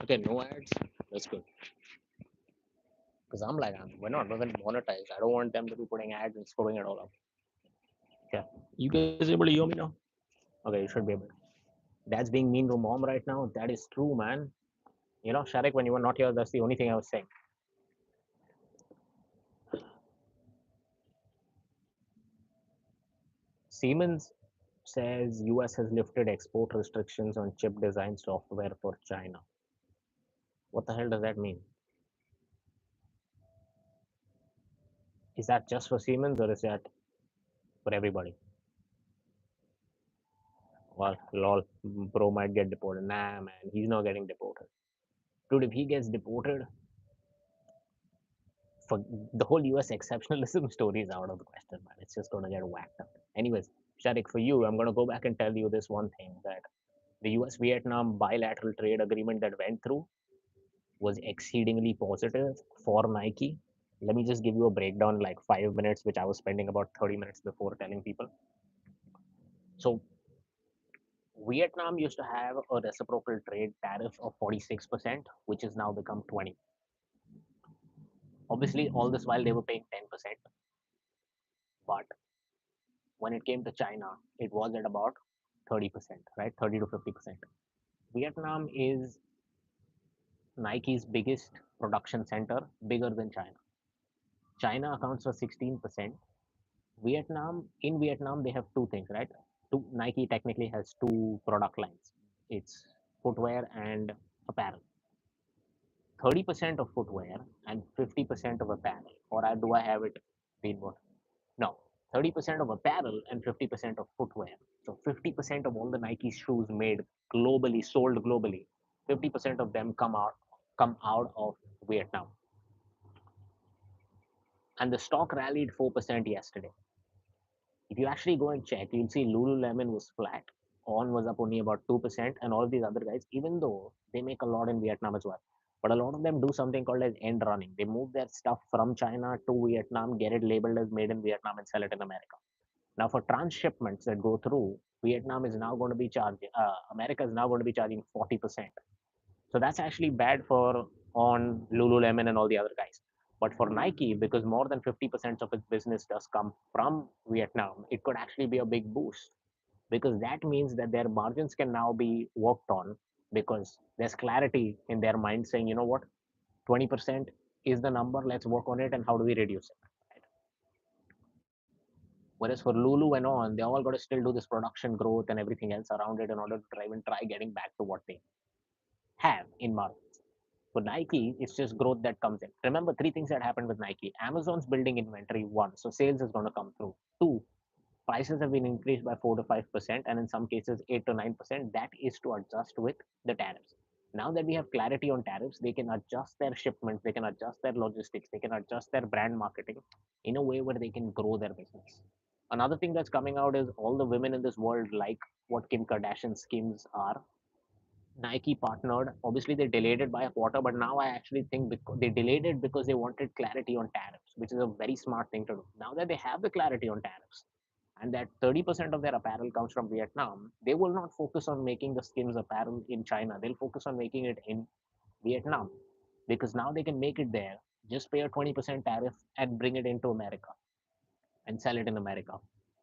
[SPEAKER 1] Okay, no ads. That's good. Because we're not even monetized. I don't want them to be putting ads and screwing it all up. Okay. You guys able to hear me now? Okay, you should be able. That's being mean to mom right now. That is true, man. You know, Sharik, when you were not here, that's the only thing I was saying. Siemens says US has lifted export restrictions on chip design software for China. What the hell does that mean? Is that just for Siemens or is that for everybody? Well, lol, bro might get deported. Nah, man, he's not getting deported. Dude, if he gets deported, for the whole US exceptionalism story is out of the question, man. It's just gonna get whacked up. Anyways, Sharik, for you, I'm gonna go back and tell you this one thing that the US Vietnam bilateral trade agreement that went through was exceedingly positive for Nike. Let me just give you a breakdown in like 5 minutes, which I was spending about 30 minutes before telling people. So, Vietnam used to have a reciprocal trade tariff of 46%, which has now become 20. Obviously, all this while they were paying 10%, but when it came to China, it was at about 30%, right? 30 to 50%. Vietnam is Nike's biggest production center, bigger than China. China accounts for 16%. In Vietnam, they have two things, right? Nike technically has two product lines. It's footwear and apparel. 30% of footwear and 50% of apparel. Or do I have it been what? No, 30% of apparel and 50% of footwear. So 50% of all the Nike shoes made globally, sold globally, 50% of them come out of Vietnam. And the stock rallied 4% yesterday. If you actually go and check, you'll see Lululemon was flat. On was up only about 2%, and all of these other guys, even though they make a lot in Vietnam as well. But a lot of them do something called as end running. They move their stuff from China to Vietnam, get it labeled as made in Vietnam, and sell it in America. Now, for transshipments that go through, Vietnam is now going to be charging, America is now going to be charging 40%. So that's actually bad for on Lululemon and all the other guys. But for Nike, because more than 50% of its business does come from Vietnam, it could actually be a big boost because that means that their margins can now be worked on because there's clarity in their mind saying, you know what, 20% is the number, let's work on it and how do we reduce it. Right? Whereas for Lulu and on, they all got to still do this production growth and everything else around it in order to try getting back to what they have in margins. For Nike, it's just growth that comes in. Remember three things that happened with Nike. Amazon's building inventory, one, so sales is going to come through. Two, prices have been increased by 4 to 5%, and in some cases 8 to 9%. That is to adjust with the tariffs. Now that we have clarity on tariffs, they can adjust their shipments, they can adjust their logistics, they can adjust their brand marketing in a way where they can grow their business. Another thing that's coming out is all the women in this world like what Kim Kardashian's schemes are. Nike partnered. Obviously, they delayed it by a quarter, but now I actually think because they delayed it because they wanted clarity on tariffs, which is a very smart thing to do. Now that they have the clarity on tariffs and that 30% of their apparel comes from Vietnam, they will not focus on making the Skims apparel in China. They'll focus on making it in Vietnam because now they can make it there, just pay a 20% tariff and bring it into America and sell it in America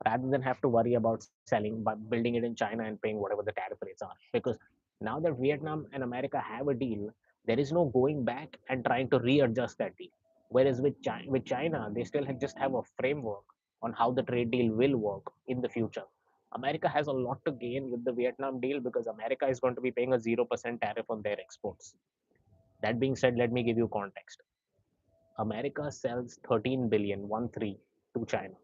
[SPEAKER 1] rather than have to worry about selling by building it in China and paying whatever the tariff rates are. Because now that Vietnam and America have a deal, there is no going back and trying to readjust that deal. Whereas with China, they still just have a framework on how the trade deal will work in the future. America has a lot to gain with the Vietnam deal because America is going to be paying a 0% tariff on their exports. That being said, let me give you context. America sells 13 billion, 1 3, to China.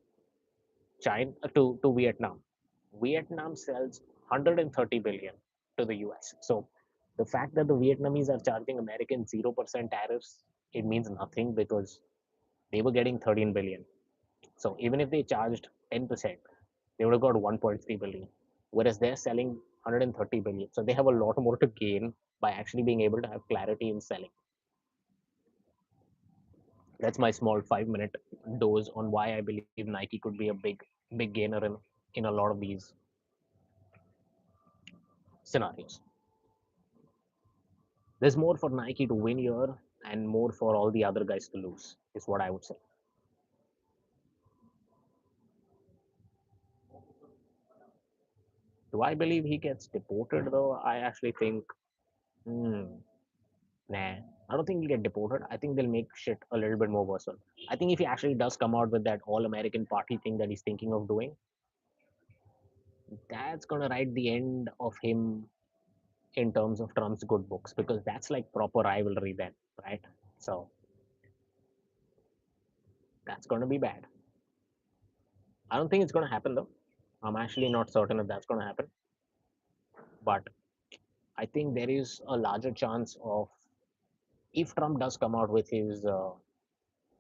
[SPEAKER 1] To Vietnam. Vietnam sells 130 billion to the US. So the fact that the Vietnamese are charging Americans 0% tariffs, it means nothing because they were getting 13 billion. So even if they charged 10%, they would have got 1.3 billion. Whereas they're selling 130 billion. So they have a lot more to gain by actually being able to have clarity in selling. That's my small 5 minute dose on why I believe Nike could be a big gainer in a lot of these scenarios. There's more for Nike to win here and more for all the other guys to lose, is what I would say. Do I believe he gets deported though? I actually think, hmm, nah. I don't think he'll get deported. I think they'll make shit a little bit more worse. I think if he actually does come out with that all American party thing that he's thinking of doing, that's gonna write the end of him in terms of Trump's good books because that's like proper rivalry then, right? So that's gonna be bad. I don't think it's gonna happen though. I'm actually not certain if that's gonna happen, but I think there is a larger chance of if Trump does come out with his,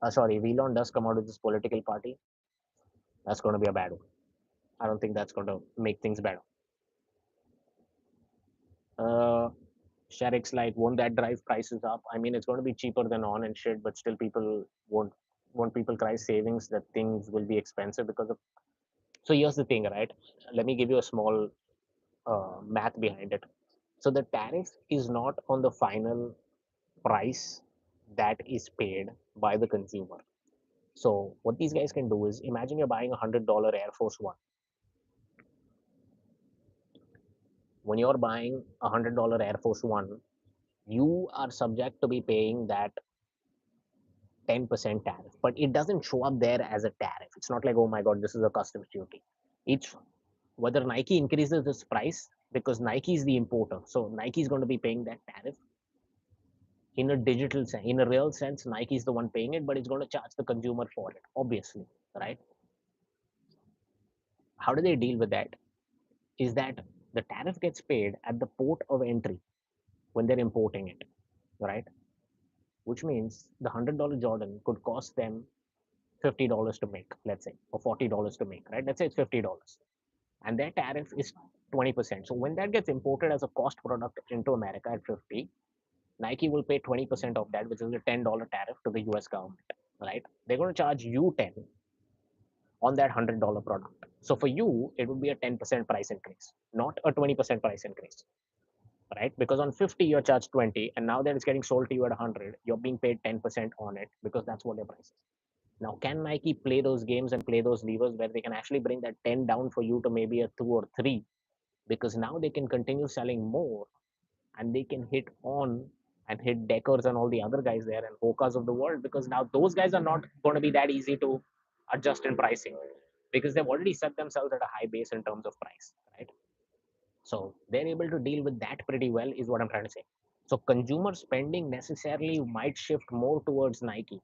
[SPEAKER 1] sorry, if Elon does come out with his political party, that's going to be a bad one. I don't think that's going to make things better. Uh, Sharik's like, won't that drive prices up? I mean, it's going to be cheaper than on and shit, but still people won't people cry savings that things will be expensive because of. So here's the thing, right? Let me give you a small math behind it. So the tariff is not on the final price that is paid by the consumer. So what these guys can do is imagine you're buying $100 Air Force One. When you're buying $100 Air Force One, you are subject to be paying that 10% tariff, but it doesn't show up there as a tariff. It's not like, oh my God, this is a customs duty. It's whether Nike increases this price because Nike is the importer. So Nike is going to be paying that tariff in a digital sense. In a real sense, Nike is the one paying it, but it's going to charge the consumer for it, obviously, right? How do they deal with that? Is that the tariff gets paid at the port of entry when they're importing it, right? Which means the $100 Jordan could cost them $50 to make, let's say, or $40 to make, right? Let's say it's $50, and their tariff is 20%. So when that gets imported as a cost product into America at 50, Nike will pay 20% of that, which is a $10 tariff to the US government, right? They're going to charge you 10 on that $100 product. So for you, it would be a 10% price increase, not a 20% price increase, right? Because on 50, you're charged 20, and now that it's getting sold to you at 100, you're being paid 10% on it because that's what their price is. Now, can Nike play those games and play those levers where they can actually bring that 10 down for you to maybe a 2 or 3? Because now they can continue selling more and they can hit on and hit Deckers and all the other guys there and Hokas of the world because now those guys are not going to be that easy to adjust in pricing because they've already set themselves at a high base in terms of price, right? So they're able to deal with that pretty well, is what I'm trying to say. So consumer spending necessarily might shift more towards Nike,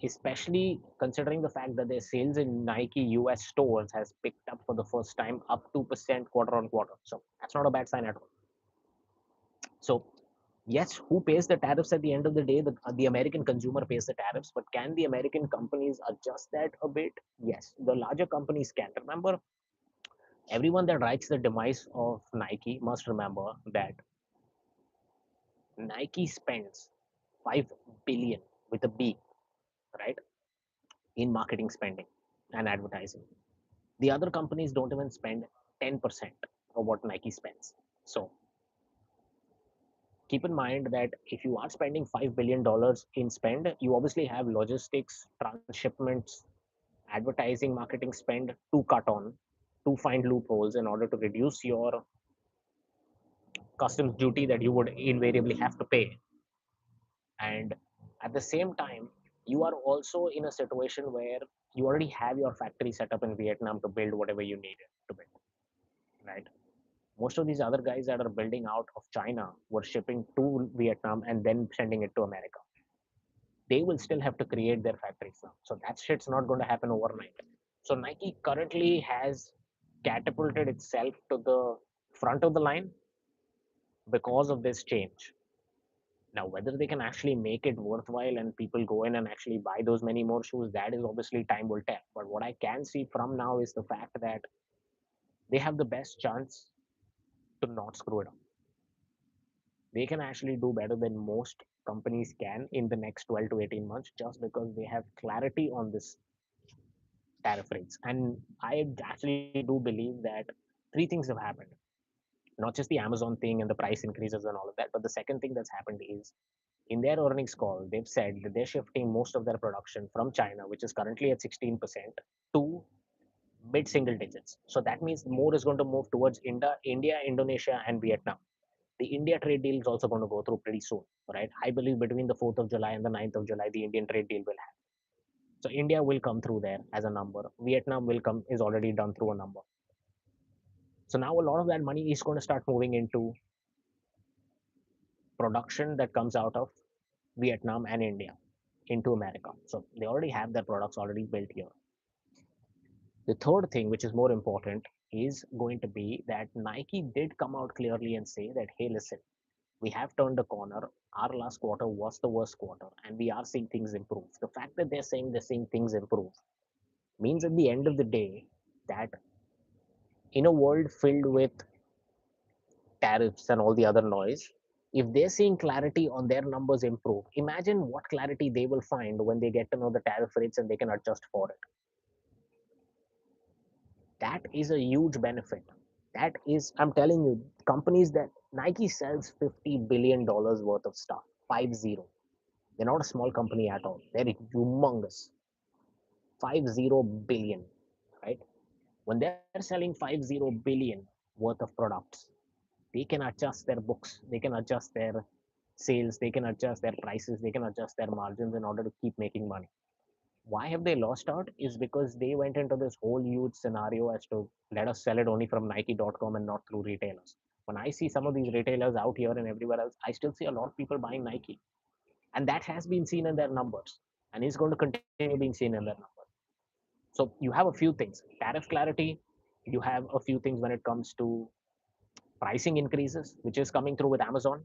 [SPEAKER 1] especially considering the fact that their sales in Nike US stores has picked up for the first time up 2% quarter on quarter. So that's not a bad sign at all. So yes, who pays the tariffs at the end of the day? The American consumer pays the tariffs, but can the American companies adjust that a bit? Yes, the larger companies can. Remember, everyone that writes the demise of Nike must remember that Nike spends 5 billion with a B, right, in marketing spending and advertising. The other companies don't even spend 10% of what Nike spends. So keep in mind that if you are spending $5 billion in spend, you obviously have logistics, transshipments, advertising, marketing spend to cut on, to find loopholes in order to reduce your customs duty that you would invariably have to pay. And at the same time, you are also in a situation where you already have your factory set up in Vietnam to build whatever you need to build, right? Most of these other guys that are building out of China were shipping to Vietnam and then sending it to America. They will still have to create their factories now. So that shit's not going to happen overnight. So Nike currently has catapulted itself to the front of the line because of this change. Now, whether they can actually make it worthwhile and people go in and actually buy those many more shoes, that is obviously time will tell. But what I can see from now is the fact that they have the best chance to not screw it up. They can actually do better than most companies can in the next 12 to 18 months just because they have clarity on this tariff rates. And I actually do believe that three things have happened. Not just the Amazon thing and the price increases and all of that, but the second thing that's happened is in their earnings call, they've said that they're shifting most of their production from China, which is currently at 16%, to mid single digits. So that means more is going to move towards India, Indonesia, and Vietnam. The India trade deal is also going to go through pretty soon, right? I believe between the 4th of July and the 9th of July, the Indian trade deal will happen. So India will come through there as a number. Vietnam will come is already done through a number. So now a lot of that money is going to start moving into production that comes out of Vietnam and India into America. So they already have their products already built here. The third thing, which is more important, is going to be that Nike did come out clearly and say that, hey, listen, we have turned the corner. Our last quarter was the worst quarter, and we are seeing things improve. The fact that they're seeing things improve means at the end of the day that in a world filled with tariffs and all the other noise, if they're seeing clarity on their numbers improve, imagine what clarity they will find when they get to know the tariff rates and they can adjust for it. That is a huge benefit. That is, I'm telling you, companies that Nike sells $50 billion worth of stuff, 50. They're not a small company at all. They're humongous. 50 billion, right? When they're selling 50 billion worth of products, they can adjust their books, they can adjust their sales, they can adjust their prices, they can adjust their margins in order to keep making money. Why have they lost out is because they went into this whole huge scenario as to let us sell it only from Nike.com and not through retailers. When I see some of these retailers out here and everywhere else, I still see a lot of people buying Nike. And that has been seen in their numbers and is going to continue being seen in their numbers. So you have a few things: tariff clarity, you have a few things when it comes to pricing increases, which is coming through with Amazon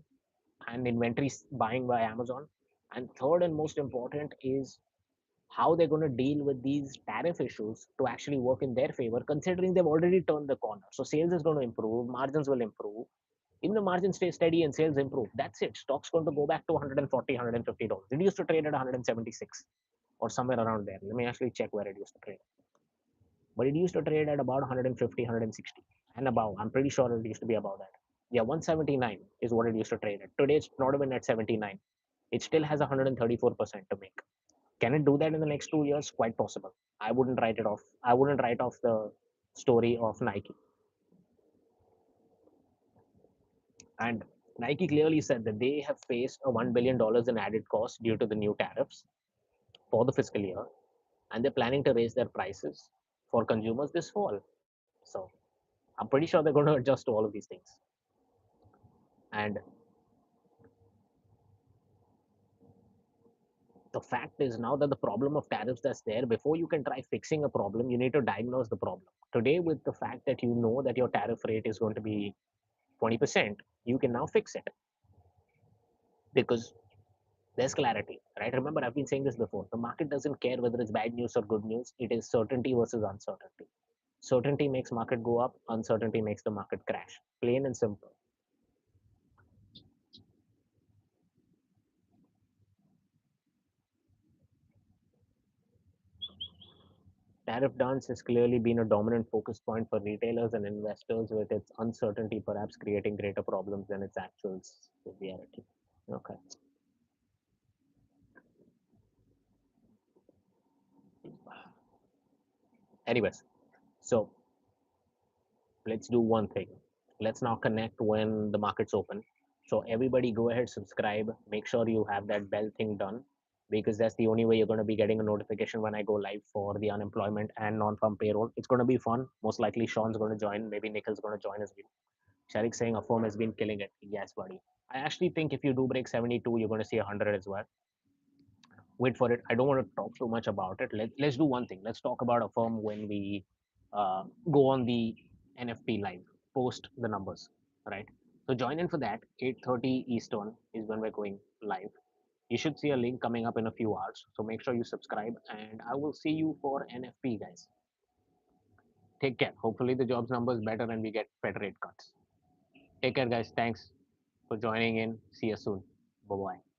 [SPEAKER 1] and inventories buying by Amazon. And third and most important is how they're going to deal with these tariff issues to actually work in their favor, considering they've already turned the corner. So sales is going to improve, margins will improve. Even the margins stay steady and sales improve, that's it. Stock's going to go back to 140, $150. It used to trade at 176 or somewhere around there. Let me actually check where it used to trade. But it used to trade at about 150, 160 and above. I'm pretty sure it used to be above that. Yeah, 179 is what it used to trade at. Today it's not even at 79. It still has 134% to make. Can it do that in the next 2 years? Quite possible. I wouldn't write it off. I wouldn't write off the story of Nike. And Nike clearly said that they have faced a $1 billion in added cost due to the new tariffs for the fiscal year, and they're planning to raise their prices for consumers this fall. So I'm pretty sure they're going to adjust to all of these things. And the fact is now that the problem of tariffs that's there, before you can try fixing a problem, you need to diagnose the problem. Today, with the fact that you know that your tariff rate is going to be 20%, you can now fix it because there's clarity, right? Remember, I've been saying this before. The market doesn't care whether it's bad news or good news. It is certainty versus uncertainty. Certainty makes market go up. Uncertainty makes the market crash. Plain and simple. Tariff dance has clearly been a dominant focus point for retailers and investors, with its uncertainty perhaps creating greater problems than its actual severity. Okay. Anyways, so let's do one thing. Let's now connect when the market's open. So everybody go ahead, subscribe, make sure you have that bell thing done, because that's the only way you're going to be getting a notification when I go live for the unemployment and non-farm payroll. It's going to be fun. Most likely Sean's going to join. Maybe Nikhil's going to join as well. Sharik saying a firm has been killing it. Yes, buddy. I actually think if you do break 72, you're going to see 100 as well. Wait for it. I don't want to talk too much about it. Let's do one thing. Let's talk about a firm when we go on the NFP live, post the numbers, right? So join in for that. 8:30 Eastern is when we're going live. You should see a link coming up in a few hours. So make sure you subscribe, and I will see you for NFP, guys. Take care. Hopefully the jobs number is better and we get better rate cuts. Take care, guys. Thanks for joining in. See you soon. Bye bye.